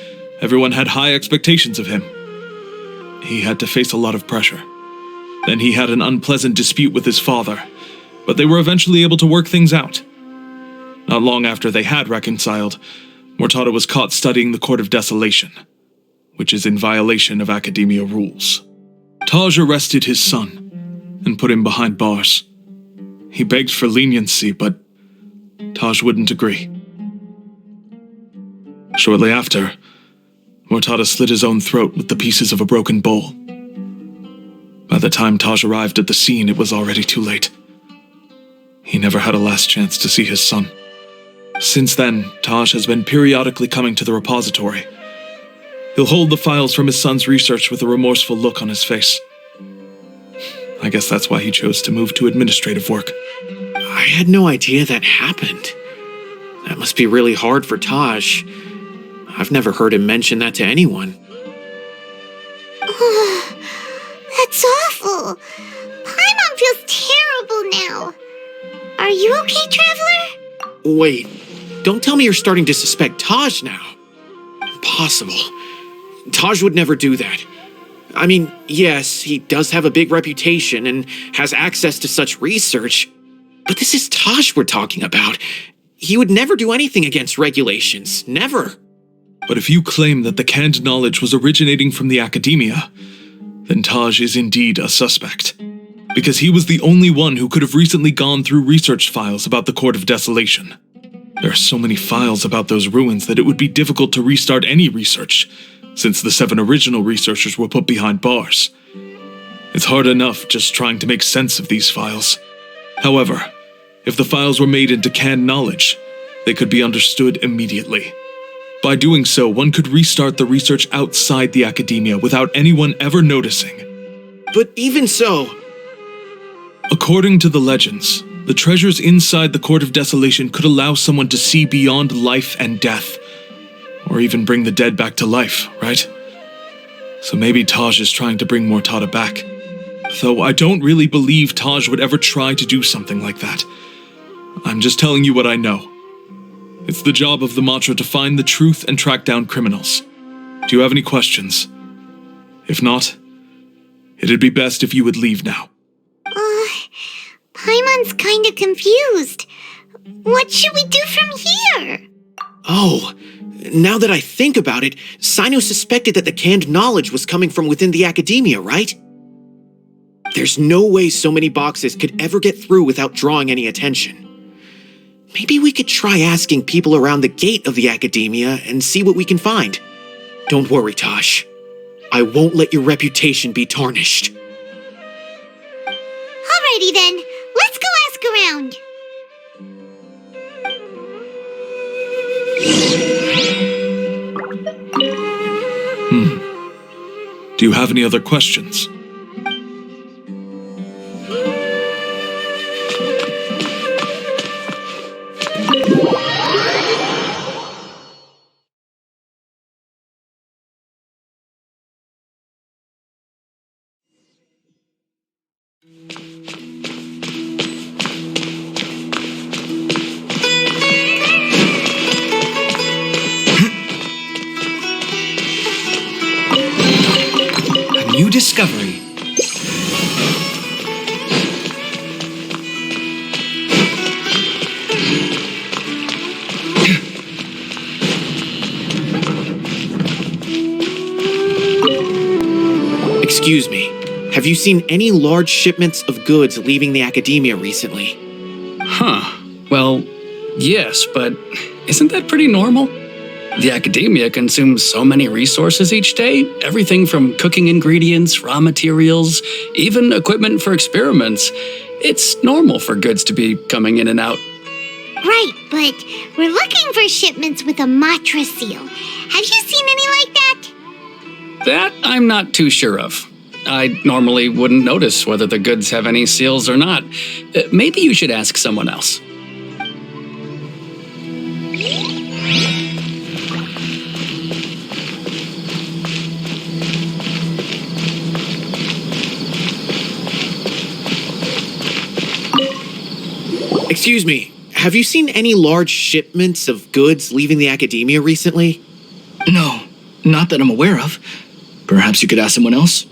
everyone had high expectations of him. He had to face a lot of pressure. Then he had an unpleasant dispute with his father, but they were eventually able to work things out. Not long after they had reconciled, Mortada was caught studying the Court of Desolation, which is in violation of academia rules. Taj arrested his son and put him behind bars. He begged for leniency, but Taj wouldn't agree. Shortly after, Mortada slit his own throat with the pieces of a broken bowl. By the time Taj arrived at the scene, it was already too late. He never had a last chance to see his son. Since then, Taj has been periodically coming to the repository. He'll hold the files from his son's research with a remorseful look on his face. I guess that's why he chose to move to administrative work. I had no idea that happened. That must be really hard for Taj. I've never heard him mention that to anyone. That's awful. Paimon feels terrible now. Are you okay, Traveler? Wait, don't tell me you're starting to suspect Taj now. Impossible. Taj would never do that. I mean, yes, he does have a big reputation and has access to such research, but this is Taj we're talking about. He would never do anything against regulations. Never. But if you claim that the canned knowledge was originating from the academia, then Taj is indeed a suspect. Because he was the only one who could have recently gone through research files about the Court of Desolation. There are so many files about those ruins that it would be difficult to restart any research, since the 7 original researchers were put behind bars. It's hard enough just trying to make sense of these files. However, if the files were made into canned knowledge, they could be understood immediately. By doing so, one could restart the research outside the academia without anyone ever noticing. But even so, According to the legends, the treasures inside the Court of Desolation could allow someone to see beyond life and death. Or even bring the dead back to life, right? So maybe Taj is trying to bring Mortada back. Though I don't really believe Taj would ever try to do something like that. I'm just telling you what I know. It's the job of the Matra to find the truth and track down criminals. Do you have any questions? If not, it'd be best if you would leave now. Paimon's kind of confused. What should we do from here? oh, now that I think about it, Cyno suspected that the canned knowledge was coming from within the academia, right? There's no way so many boxes could ever get through without drawing any attention. Maybe we could try asking people around the gate of the academia and see what we can find. Don't worry, Tosh. I won't let your reputation be tarnished. Alrighty then, let's go ask around. Do you have any other questions? New discovery. Excuse me, have you seen any large shipments of goods leaving the academia recently? Well, yes, but isn't that pretty normal? The academia consumes so many resources each day, everything from cooking ingredients, raw materials, even equipment for experiments. It's normal for goods to be coming in and out. Right, but we're looking for shipments with a Matra seal. Have you seen any like that? That I'm not too sure of. I normally wouldn't notice whether the goods have any seals or not. Maybe you should ask someone else. Excuse me, have you seen any large shipments of goods leaving the academia recently? No, not that I'm aware of. Perhaps you could ask someone else?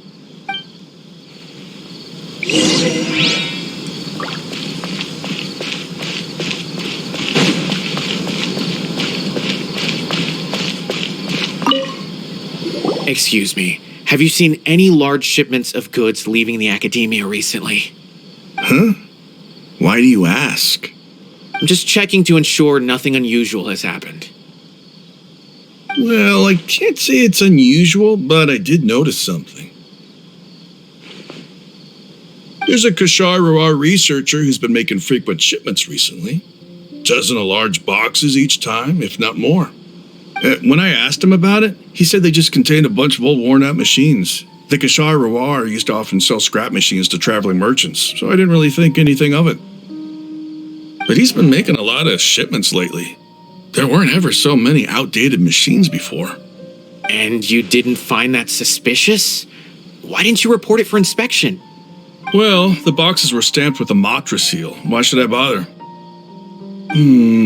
Excuse me, have you seen any large shipments of goods leaving the academia recently? Huh? Why do you ask? I'm just checking to ensure nothing unusual has happened. Well, I can't say it's unusual, but I did notice something. There's a Kashar Rawar researcher who's been making frequent shipments recently. Dozen of large boxes each time, if not more. When I asked him about it, he said they just contained a bunch of old worn-out machines. The Kashar Rawar used to often sell scrap machines to traveling merchants, so I didn't really think anything of it. But he's been making a lot of shipments lately. There weren't ever so many outdated machines before. And you didn't find that suspicious? Why didn't you report it for inspection? Well, the boxes were stamped with a Matra seal. Why should I bother?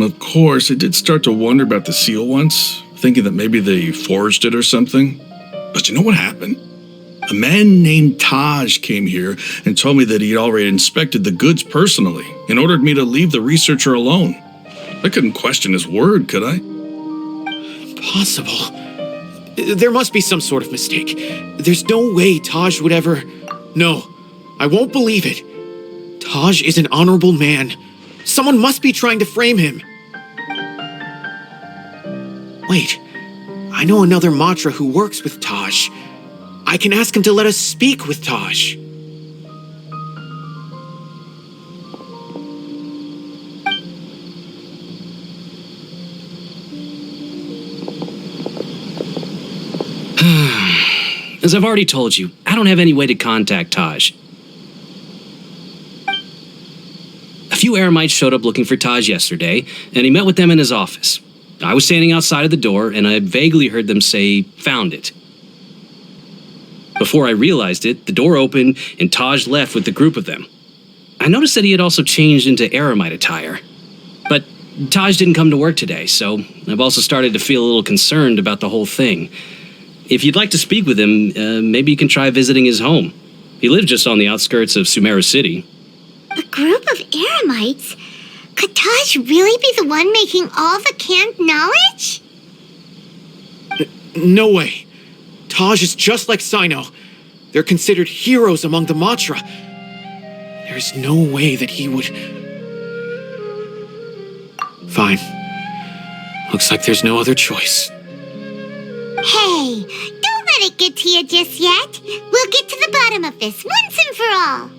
Of course, I did start to wonder about the seal once, thinking that maybe they forged it or something. But you know what happened? A man named Taj came here and told me that he'd already inspected the goods personally and ordered me to leave the researcher alone. I couldn't question his word, could I? Impossible. There must be some sort of mistake. There's no way Taj would ever... No, I won't believe it. Taj is an honorable man. Someone must be trying to frame him. Wait, I know another Matra who works with Taj. I can ask him to let us speak with Taj. As I've already told you, I don't have any way to contact Taj. A few Eremites showed up looking for Taj yesterday, and he met with them in his office. I was standing outside of the door, and I vaguely heard them say, "Found it." Before I realized it, the door opened, and Taj left with the group of them. I noticed that he had also changed into Eremite attire. But Taj didn't come to work today, so I've also started to feel a little concerned about the whole thing. If you'd like to speak with him, maybe you can try visiting his home. He lives just on the outskirts of Sumeru City. A group of Eremites? Could Taj really be the one making all the canned knowledge? No way. Taj is just like Cyno. They're considered heroes among the Matra. There's no way that he would... Fine. Looks like there's no other choice. Hey, don't let it get to you just yet. We'll get to the bottom of this once and for all.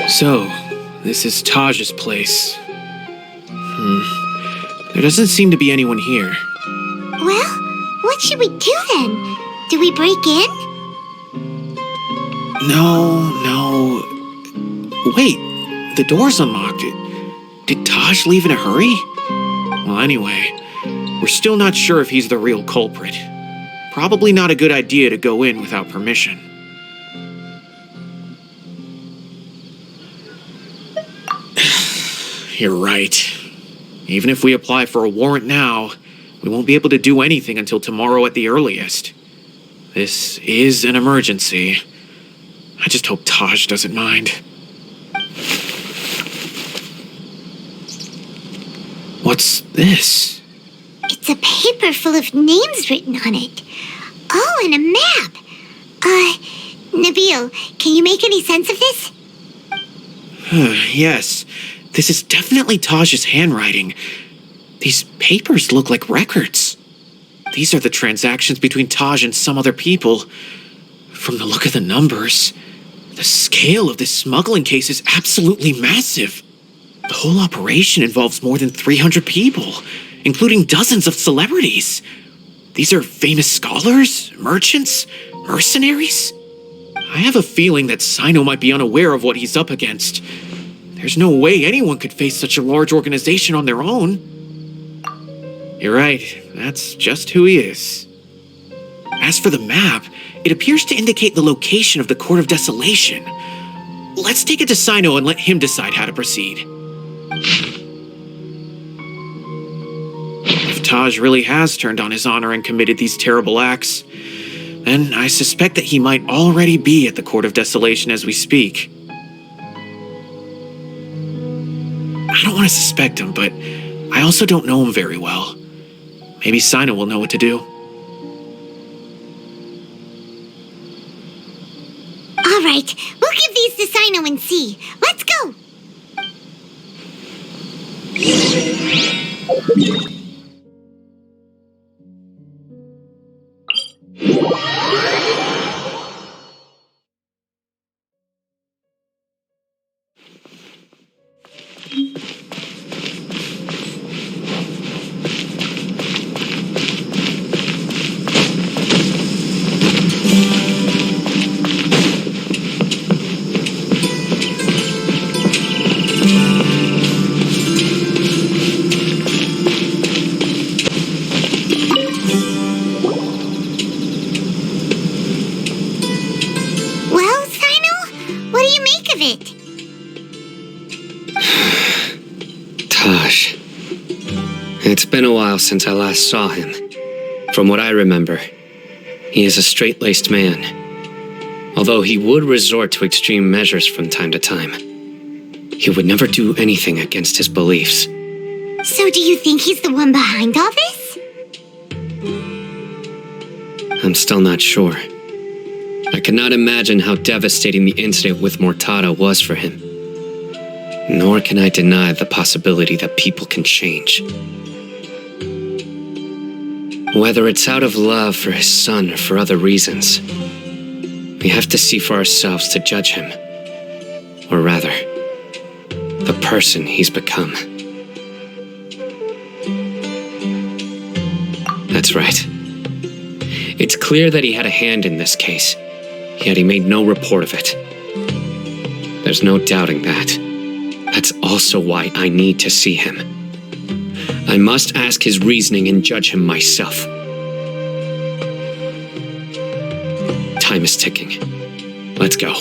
So, this is Taj's place. There doesn't seem to be anyone here. Well, what should we do then? Do we break in? No. Wait, the door's unlocked. Did Taj leave in a hurry? Well, anyway, we're still not sure if he's the real culprit. Probably not a good idea to go in without permission. You're right. Even if we apply for a warrant now, we won't be able to do anything until tomorrow at the earliest. This is an emergency. I just hope Taj doesn't mind. What's this? It's a paper full of names written on it. Oh, and a map. Nabil, can you make any sense of this? Yes, this is definitely Taj's handwriting. These papers look like records. These are the transactions between Taj and some other people. From the look of the numbers, the scale of this smuggling case is absolutely massive. The whole operation involves more than 300 people, including dozens of celebrities. These are famous scholars, merchants, mercenaries. I have a feeling that Cyno might be unaware of what he's up against. There's no way anyone could face such a large organization on their own. You're right, that's just who he is. As for the map, it appears to indicate the location of the Court of Desolation. Let's take it to Cyno and let him decide how to proceed. If Taj really has turned on his honor and committed these terrible acts, then I suspect that he might already be at the Court of Desolation as we speak. I don't want to suspect him, but I also don't know him very well. Maybe Cyno will know what to do. All right, we'll give these to Cyno and see. Let's go! Well, Cyno, what do you make of it? Taj. It's been a while since I last saw him. From what I remember, he is a straight-laced man. Although he would resort to extreme measures from time to time, he would never do anything against his beliefs. So do you think he's the one behind all this? I'm still not sure. I cannot imagine how devastating the incident with Mortada was for him. Nor can I deny the possibility that people can change. Whether it's out of love for his son or for other reasons, we have to see for ourselves to judge him. Or rather, the person he's become. That's right. It's clear that he had a hand in this case, yet he made no report of it. There's no doubting that. That's also why I need to see him. I must ask his reasoning and judge him myself. Time is ticking. Let's go.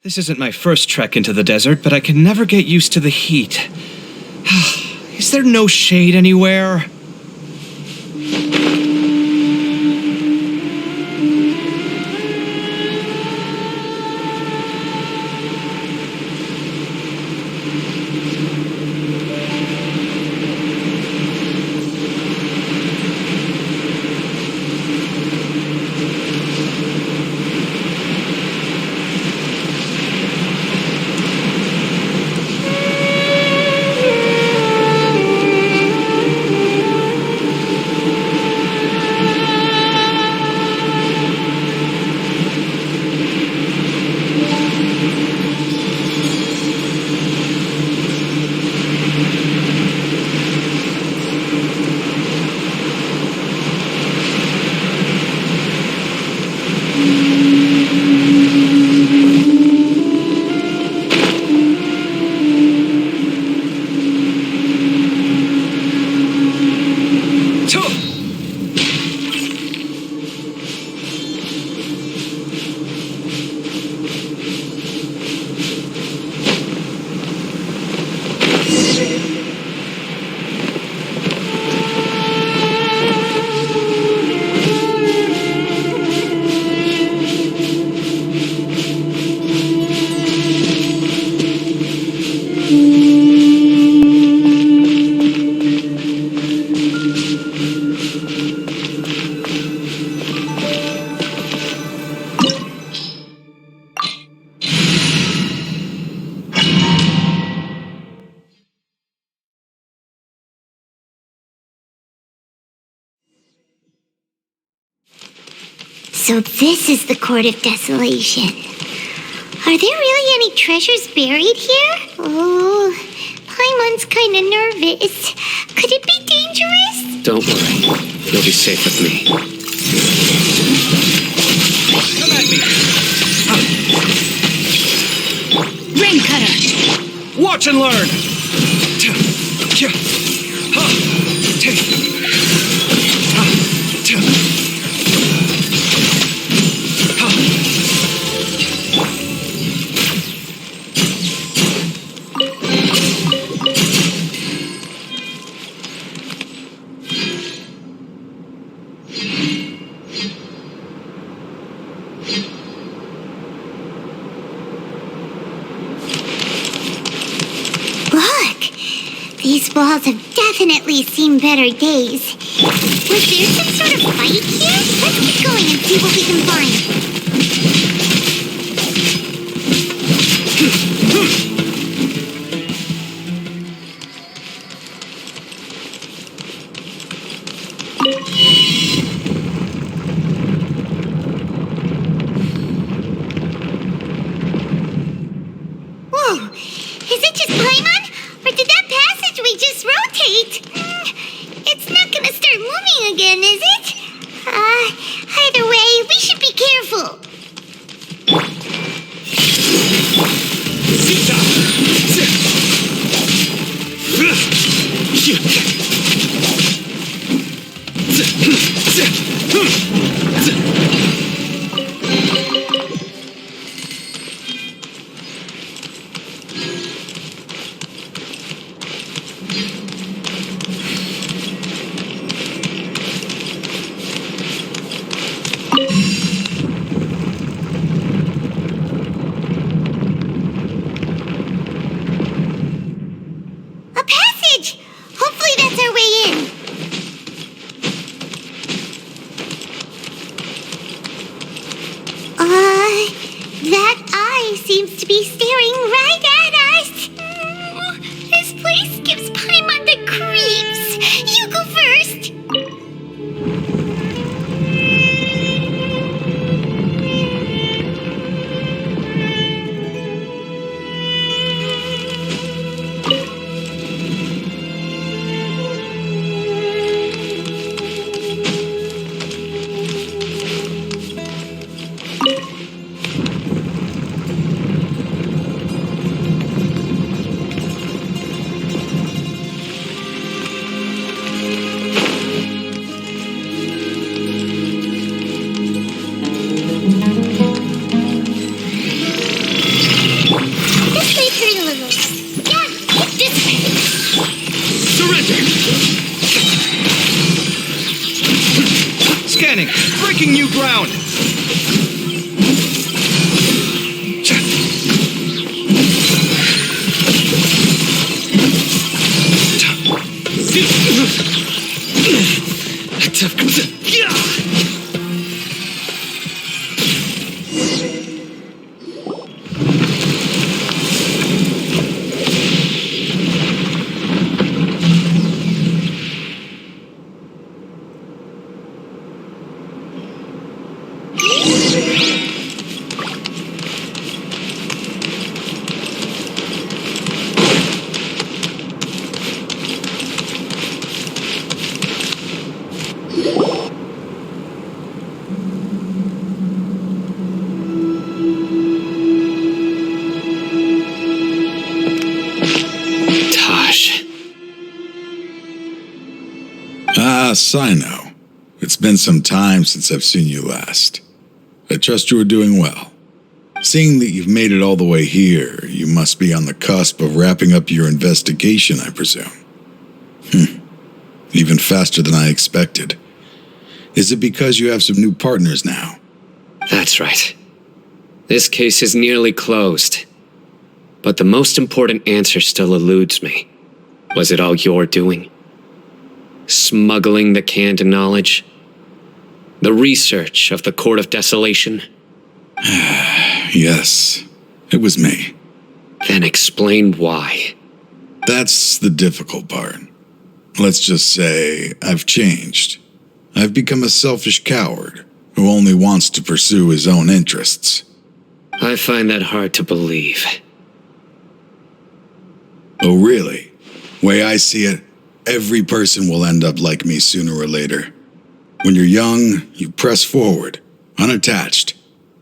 This isn't my first trek into the desert, but I can never get used to the heat. Is there no shade anywhere? So this is the Court of Desolation. Are there really any treasures buried here? Oh, Paimon's kinda nervous. Could it be dangerous? Don't worry. You'll be safe with me. Come at me! Rain Cutter! Watch and learn! These walls have definitely seen better days. Was there some sort of fight here? Let's keep going and see what we can find. Whoa! Is it just Paimon? Or did that passageway just rotate? It's not gonna start moving again, is it? Either way, we should be careful. bridge! Hopefully that's our way in. That eye seems to be staring right at us. This place gives Paimon the creeps. You go first. Scanning! Breaking new ground! Cyno. It's been some time since I've seen you last. I trust you are doing well. Seeing that you've made it all the way here, you must be on the cusp of wrapping up your investigation, I presume. Even faster than I expected. Is it because you have some new partners now? That's right. This case is nearly closed. But the most important answer still eludes me. Was it all your doing? Smuggling the canned knowledge? The research of the Court of Desolation? Yes, it was me. Then explain why. That's the difficult part. Let's just say I've changed. I've become a selfish coward who only wants to pursue his own interests. I find that hard to believe. Oh, really? Way I see it, every person will end up like me sooner or later. When you're young, you press forward, unattached,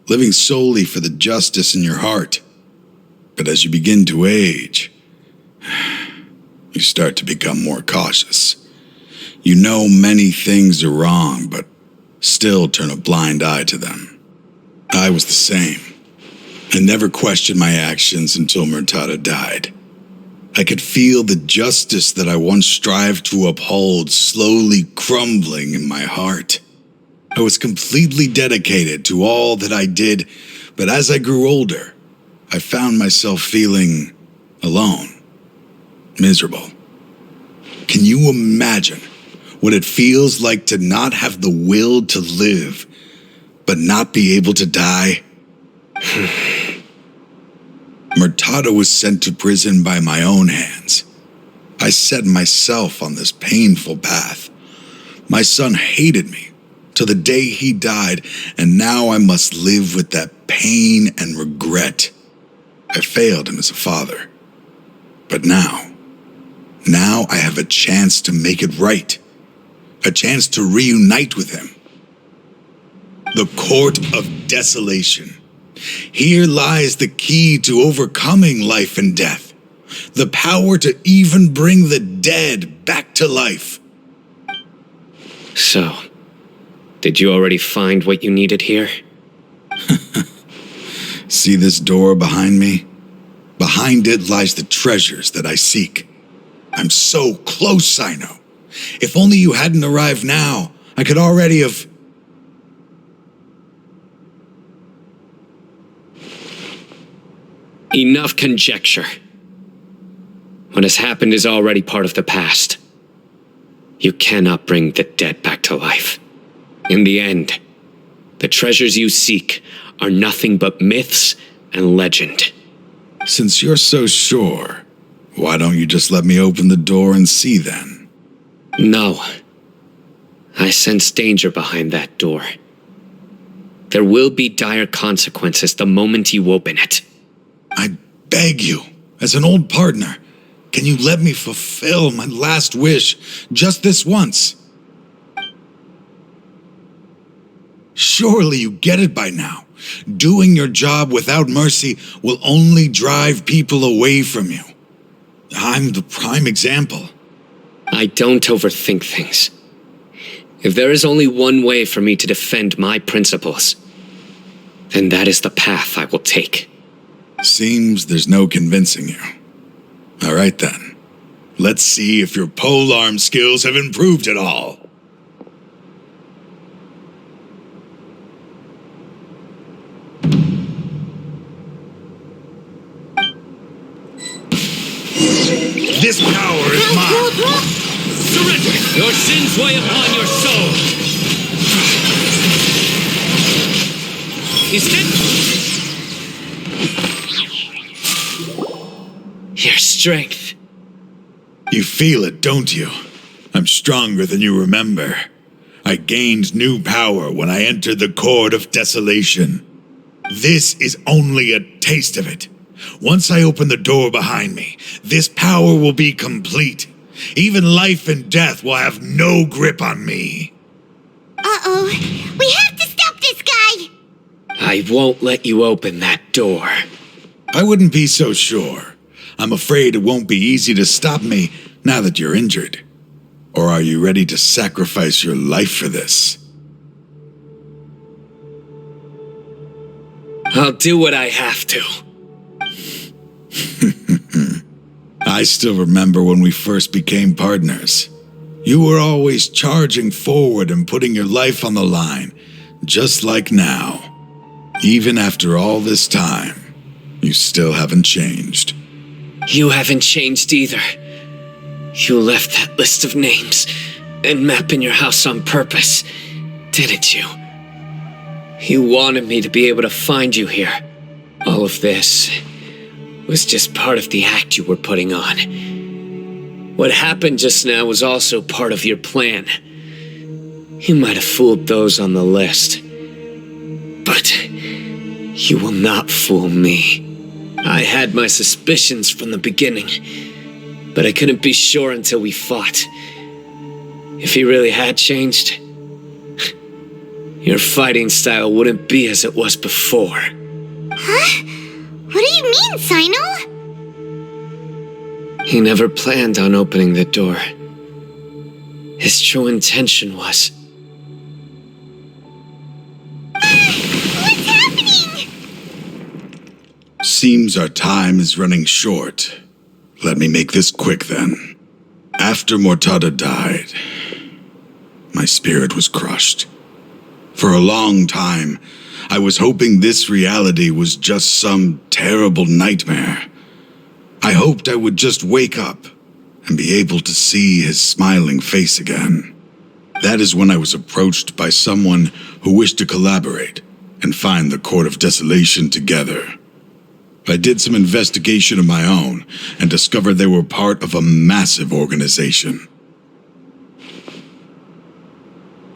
living solely for the justice in your heart. But as you begin to age, you start to become more cautious. You know many things are wrong, but still turn a blind eye to them. I was the same. I never questioned my actions until Murtada died. I could feel the justice that I once strived to uphold slowly crumbling in my heart. I was completely dedicated to all that I did, but as I grew older, I found myself feeling alone, miserable. Can you imagine what it feels like to not have the will to live, but not be able to die? Murtada was sent to prison by my own hands. I set myself on this painful path. My son hated me till the day he died, and now I must live with that pain and regret. I failed him as a father. But now I have a chance to make it right. A chance to reunite with him. The Court of Desolation. Here lies the key to overcoming life and death. The power to even bring the dead back to life. So, did you already find what you needed here? See this door behind me? Behind it lies the treasures that I seek. I'm so close, Cyno. If only you hadn't arrived now, I could already have... Enough conjecture. What has happened is already part of the past. You cannot bring the dead back to life. In the end, the treasures you seek are nothing but myths and legend. Since you're so sure, why don't you just let me open the door and see then? No. I sense danger behind that door. There will be dire consequences the moment you open it. I beg you, as an old partner, can you let me fulfill my last wish just this once? Surely you get it by now. Doing your job without mercy will only drive people away from you. I'm the prime example. I don't overthink things. If there is only one way for me to defend my principles, then that is the path I will take. Seems there's no convincing you. All right then. Let's see if your polearm skills have improved at all. This power is mine. Surrender! Your sins weigh upon your soul! Is it? Your strength. You feel it, don't you? I'm stronger than you remember. I gained new power when I entered the Court of Desolation. This is only a taste of it. Once I open the door behind me, this power will be complete. Even life and death will have no grip on me. Uh-oh. We have to stop this guy! I won't let you open that door. I wouldn't be so sure. I'm afraid it won't be easy to stop me now that you're injured. Or are you ready to sacrifice your life for this? I'll do what I have to. I still remember when we first became partners. You were always charging forward and putting your life on the line, just like now. Even after all this time, you still haven't changed. You haven't changed either. You left that list of names and map in your house on purpose, didn't you? You wanted me to be able to find you here. All of this was just part of the act you were putting on. What happened just now was also part of your plan. You might have fooled those on the list, but you will not fool me. I had my suspicions from the beginning, but I couldn't be sure until we fought. If he really had changed, your fighting style wouldn't be as it was before. Huh? What do you mean, Cyno? He never planned on opening the door. His true intention was... What's happening? Seems our time is running short. Let me make this quick then. After Mortada died, my spirit was crushed. For a long time, I was hoping this reality was just some terrible nightmare. I hoped I would just wake up and be able to see his smiling face again. That is when I was approached by someone who wished to collaborate and find the Court of Desolation together. I did some investigation of my own and discovered they were part of a massive organization.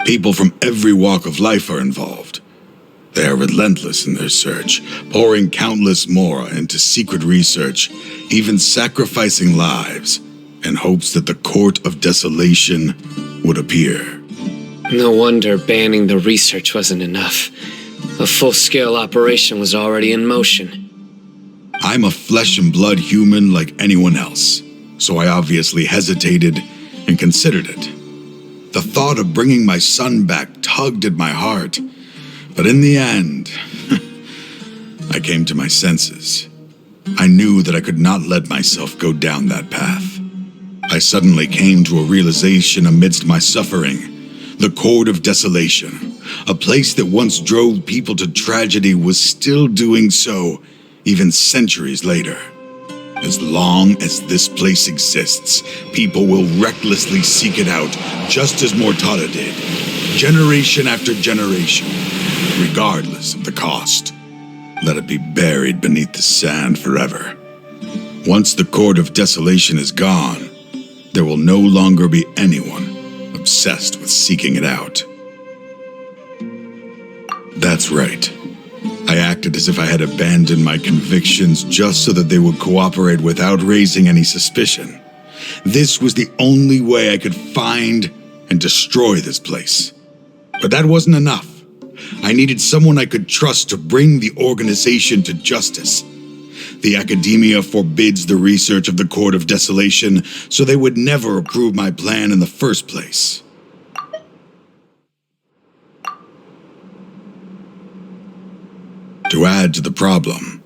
People from every walk of life are involved. They are relentless in their search, pouring countless mora into secret research, even sacrificing lives in hopes that the Court of Desolation would appear. No wonder banning the research wasn't enough. A full-scale operation was already in motion. I'm a flesh and blood human like anyone else, so I obviously hesitated and considered it. The thought of bringing my son back tugged at my heart, but in the end, I came to my senses. I knew that I could not let myself go down that path. I suddenly came to a realization amidst my suffering. The Court of Desolation, a place that once drove people to tragedy, was still doing so even centuries later. As long as this place exists, people will recklessly seek it out, just as Mortada did, generation after generation, regardless of the cost. Let it be buried beneath the sand forever. Once the Court of Desolation is gone, there will no longer be anyone obsessed with seeking it out. That's right. I acted as if I had abandoned my convictions just so that they would cooperate without raising any suspicion. This was the only way I could find and destroy this place. But that wasn't enough. I needed someone I could trust to bring the organization to justice. The Academia forbids the research of the Court of Desolation, so they would never approve my plan in the first place. To add to the problem,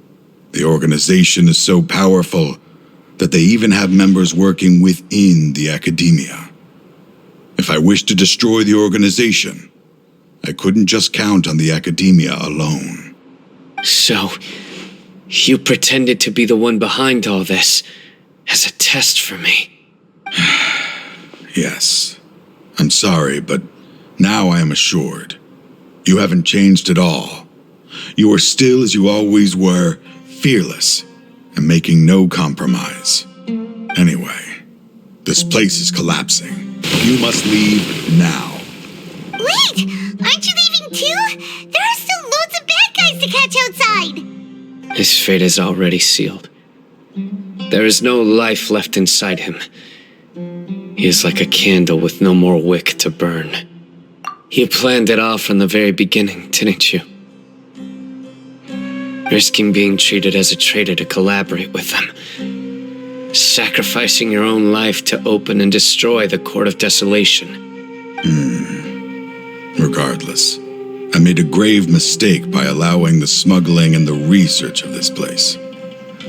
the organization is so powerful that they even have members working within the Academia. If I wished to destroy the organization, I couldn't just count on the Academia alone. So, you pretended to be the one behind all this as a test for me? Yes. I'm sorry, but now I am assured. You haven't changed at all. You are still as you always were, fearless and making no compromise. Anyway, this place is collapsing. You must leave now. Wait! Aren't you leaving too? There are still loads of bad guys to catch outside! His fate is already sealed. There is no life left inside him. He is like a candle with no more wick to burn. You planned it all from the very beginning, didn't you? Risking being treated as a traitor to collaborate with them. Sacrificing your own life to open and destroy the Court of Desolation. Regardless, I made a grave mistake by allowing the smuggling and the research of this place.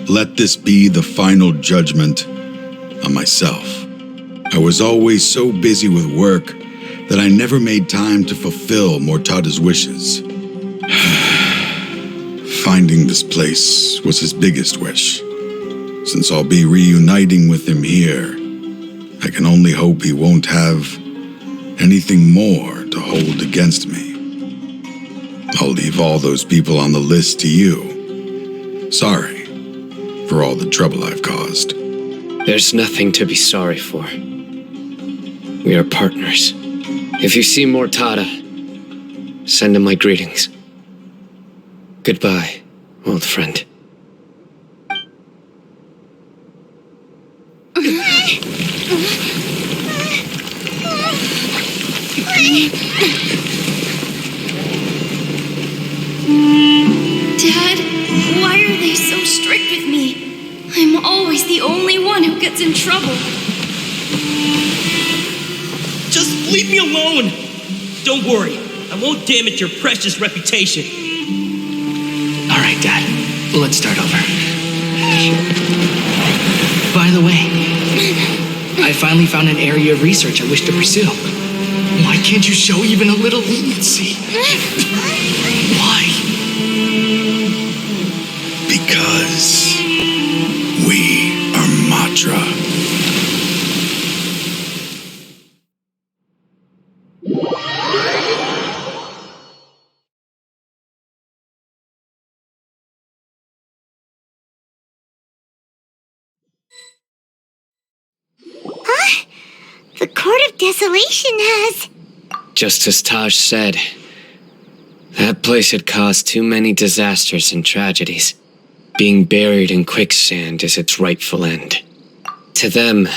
Let this be the final judgment on myself. I was always so busy with work that I never made time to fulfill Mortada's wishes. Finding this place was his biggest wish. Since I'll be reuniting with him here, I can only hope he won't have anything more to hold against me. I'll leave all those people on the list to you. Sorry for all the trouble I've caused. There's nothing to be sorry for. We are partners. If you see Mortada, send him my greetings. Goodbye, old friend. Dad, why are they so strict with me? I'm always the only one who gets in trouble. Just leave me alone! Don't worry, I won't damage your precious reputation. All right, Dad. Let's start over. By the way, I finally found an area of research I wish to pursue. Why can't you show even a little leniency? Why? Because we are Matra. The Court of Desolation has... Just as Taj said, that place had caused too many disasters and tragedies. Being buried in quicksand is its rightful end. To them,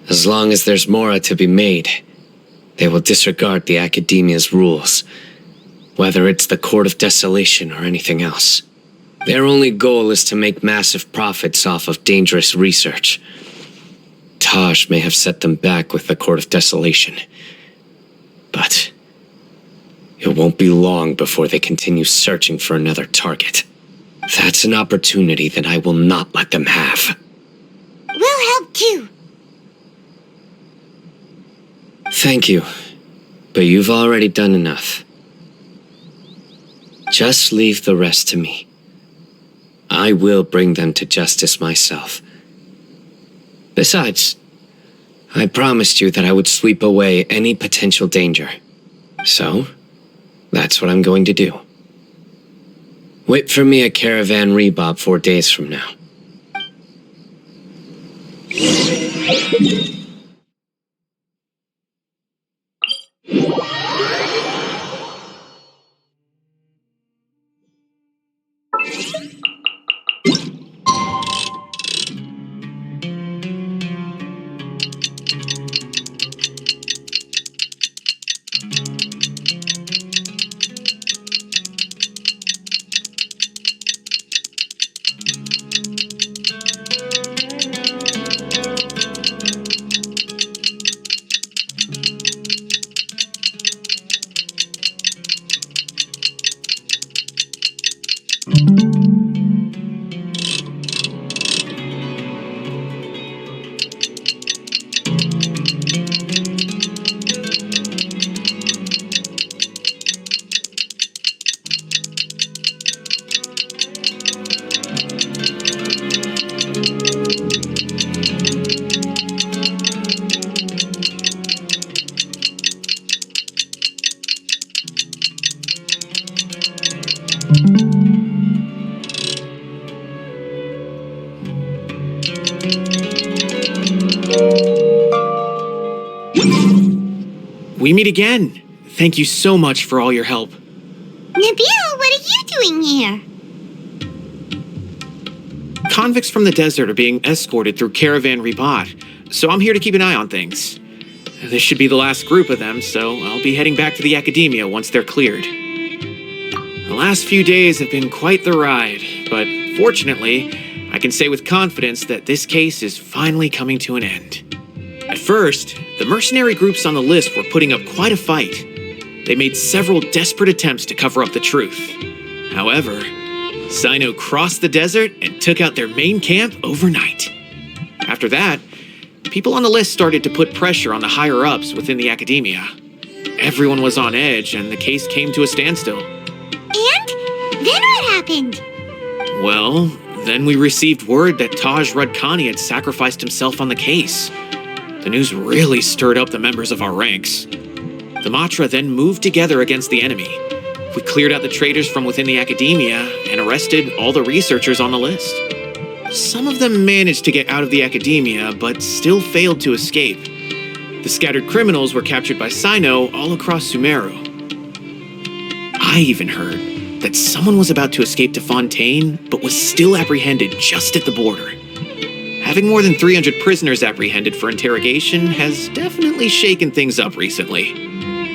as long as there's more to be made, they will disregard the Academia's rules, whether it's the Court of Desolation or anything else. Their only goal is to make massive profits off of dangerous research. Taj may have set them back with the Court of Desolation, but it won't be long before they continue searching for another target. That's an opportunity that I will not let them have. We'll help too. Thank you, but you've already done enough. Just leave the rest to me. I will bring them to justice myself. Besides, I promised you that I would sweep away any potential danger. So, that's what I'm going to do. Wait for me at Caravan Rebob 4 days from now. We meet again. Thank you so much for all your help. Nabil, what are you doing here? Convicts from the desert are being escorted through Caravan Reboot, so I'm here to keep an eye on things. This should be the last group of them, so I'll be heading back to the Academia once they're cleared. The last few days have been quite the ride, but fortunately, I can say with confidence that this case is finally coming to an end. At first, the mercenary groups on the list were putting up quite a fight. They made several desperate attempts to cover up the truth. However, Cyno crossed the desert and took out their main camp overnight. After that, people on the list started to put pressure on the higher-ups within the Academia. Everyone was on edge, and the case came to a standstill. And? Then what happened? Well, then we received word that Taj Rudkani had sacrificed himself on the case. The news really stirred up the members of our ranks. The Matra then moved together against the enemy. We cleared out the traitors from within the Academia and arrested all the researchers on the list. Some of them managed to get out of the Academia, but still failed to escape. The scattered criminals were captured by Cyno all across Sumeru. I even heard that someone was about to escape to Fontaine, but was still apprehended just at the border. Having more than 300 prisoners apprehended for interrogation has definitely shaken things up recently.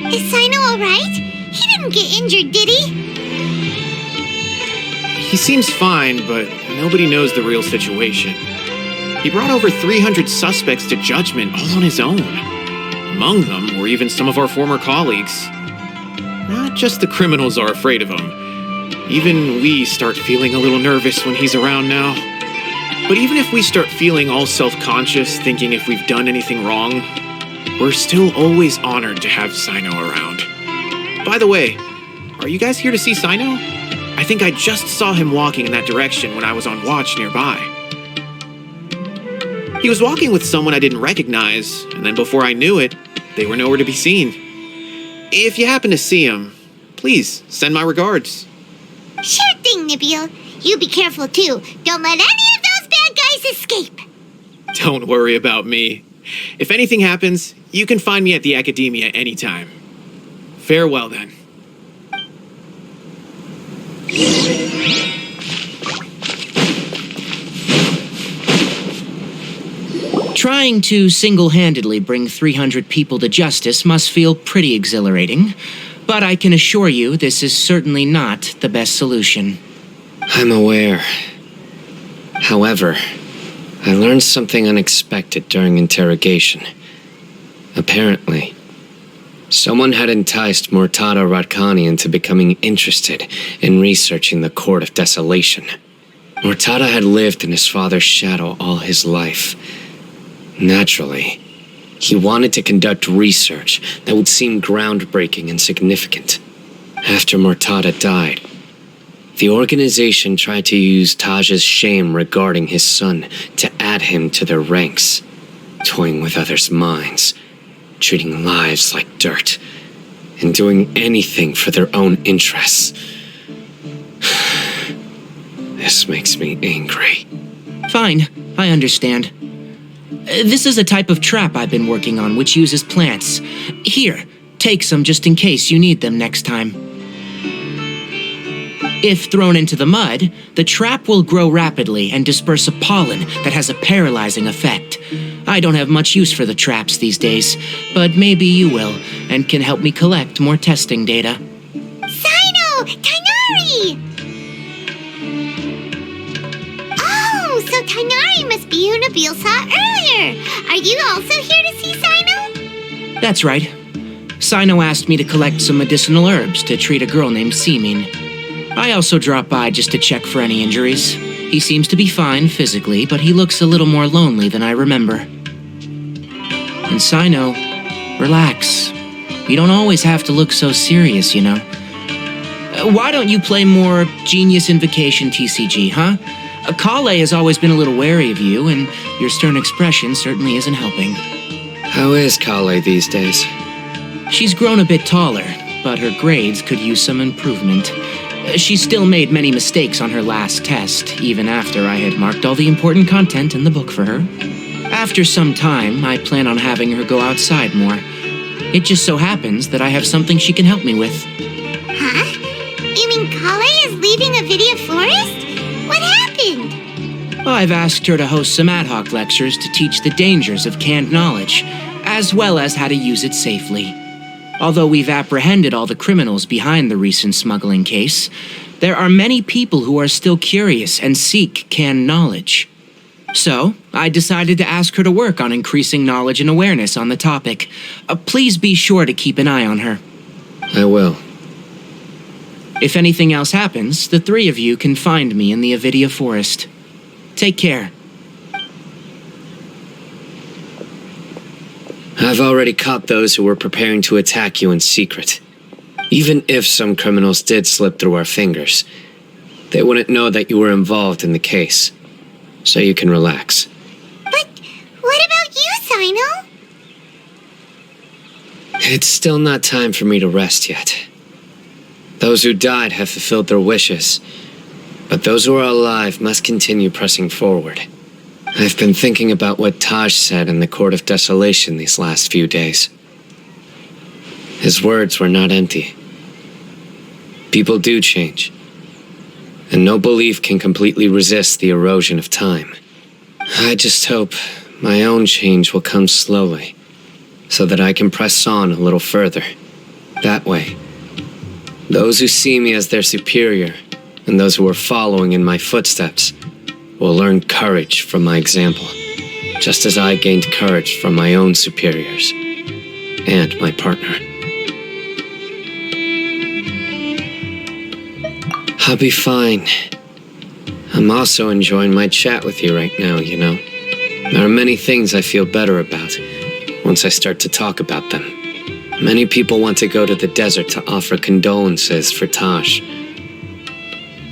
Is Cyno alright? He didn't get injured, did he? He seems fine, but nobody knows the real situation. He brought over 300 suspects to judgment all on his own. Among them were even some of our former colleagues. Not just the criminals are afraid of him. Even we start feeling a little nervous when he's around now. But even if we start feeling all self-conscious, thinking if we've done anything wrong, we're still always honored to have Cyno around. By the way, are you guys here to see Cyno? I think I just saw him walking in that direction when I was on watch nearby. He was walking with someone I didn't recognize, and then before I knew it, they were nowhere to be seen. If you happen to see him, please send my regards. Sure thing, Nabil. You be careful too. Don't let any of those bad guys escape. Don't worry about me. If anything happens, you can find me at the Academia anytime. Farewell then. Trying to single-handedly bring 300 people to justice must feel pretty exhilarating, but I can assure you this is certainly not the best solution. I'm aware. However, I learned something unexpected during interrogation. Apparently, someone had enticed Murtada Radkani into becoming interested in researching the Court of Desolation. Murtada had lived in his father's shadow all his life. Naturally, he wanted to conduct research that would seem groundbreaking and significant. After Murtada died, The organization tried to use Taj's shame regarding his son to add him to their ranks, toying with others' minds, treating lives like dirt, and doing anything for their own interests. This makes me angry. Fine, I understand. This is a type of trap I've been working on which uses plants. Here, take some just in case you need them next time. If thrown into the mud, the trap will grow rapidly and disperse a pollen that has a paralyzing effect. I don't have much use for the traps these days, but maybe you will, and can help me collect more testing data. Cyno! Tighnari! Oh, so Tighnari must be who Nabil saw earlier. Are you also here to see Cyno? That's right. Cyno asked me to collect some medicinal herbs to treat a girl named Seamin. I also dropped by just to check for any injuries. He seems to be fine physically, but he looks a little more lonely than I remember. And Cyno, relax. You don't always have to look so serious, you know. Why don't you play more Genius Invocation TCG, huh? Kale has always been a little wary of you, and your stern expression certainly isn't helping. How is Kale these days? She's grown a bit taller, but her grades could use some improvement. She still made many mistakes on her last test, even after I had marked all the important content in the book for her. After some time, I plan on having her go outside more. It just so happens that I have something she can help me with. Huh? You mean Kale is leaving Avidia Forest? What happened? I've asked her to host some ad hoc lectures to teach the dangers of canned knowledge, as well as how to use it safely. Although we've apprehended all the criminals behind the recent smuggling case, there are many people who are still curious and seek canned knowledge. So, I decided to ask her to work on increasing knowledge and awareness on the topic. Please be sure to keep an eye on her. I will. If anything else happens, the three of you can find me in the Avidia Forest. Take care. I've already caught those who were preparing to attack you in secret. Even if some criminals did slip through our fingers, they wouldn't know that you were involved in the case. So you can relax. But what about you, Cyno? It's still not time for me to rest yet. Those who died have fulfilled their wishes, but those who are alive must continue pressing forward. I've been thinking about what Taj said in the Court of Desolation these last few days. His words were not empty. People do change, and no belief can completely resist the erosion of time. I just hope my own change will come slowly, so that I can press on a little further. That way, those who see me as their superior, and those who are following in my footsteps, will learn courage from my example, just as I gained courage from my own superiors and my partner. I'll be fine. I'm also enjoying my chat with you right now, you know. There are many things I feel better about once I start to talk about them. Many people want to go to the desert to offer condolences for Taj,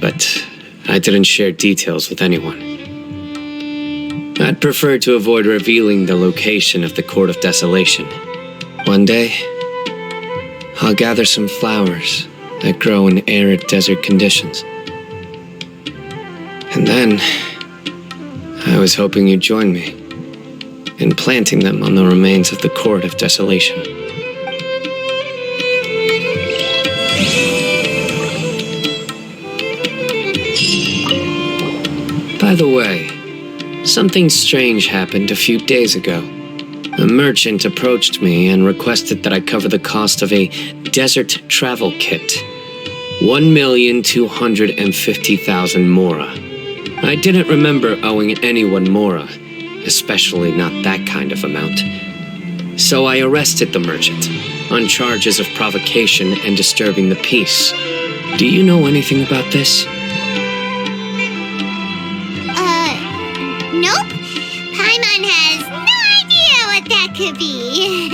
but I didn't share details with anyone. I'd prefer to avoid revealing the location of the Court of Desolation. One day, I'll gather some flowers that grow in arid desert conditions. And then, I was hoping you'd join me in planting them on the remains of the Court of Desolation. By the way, something strange happened a few days ago. A merchant approached me and requested that I cover the cost of a desert travel kit. 1,250,000 mora. I didn't remember owing anyone mora, especially not that kind of amount. So I arrested the merchant on charges of provocation and disturbing the peace. Do you know anything about this? Nope. Paimon has no idea what that could be.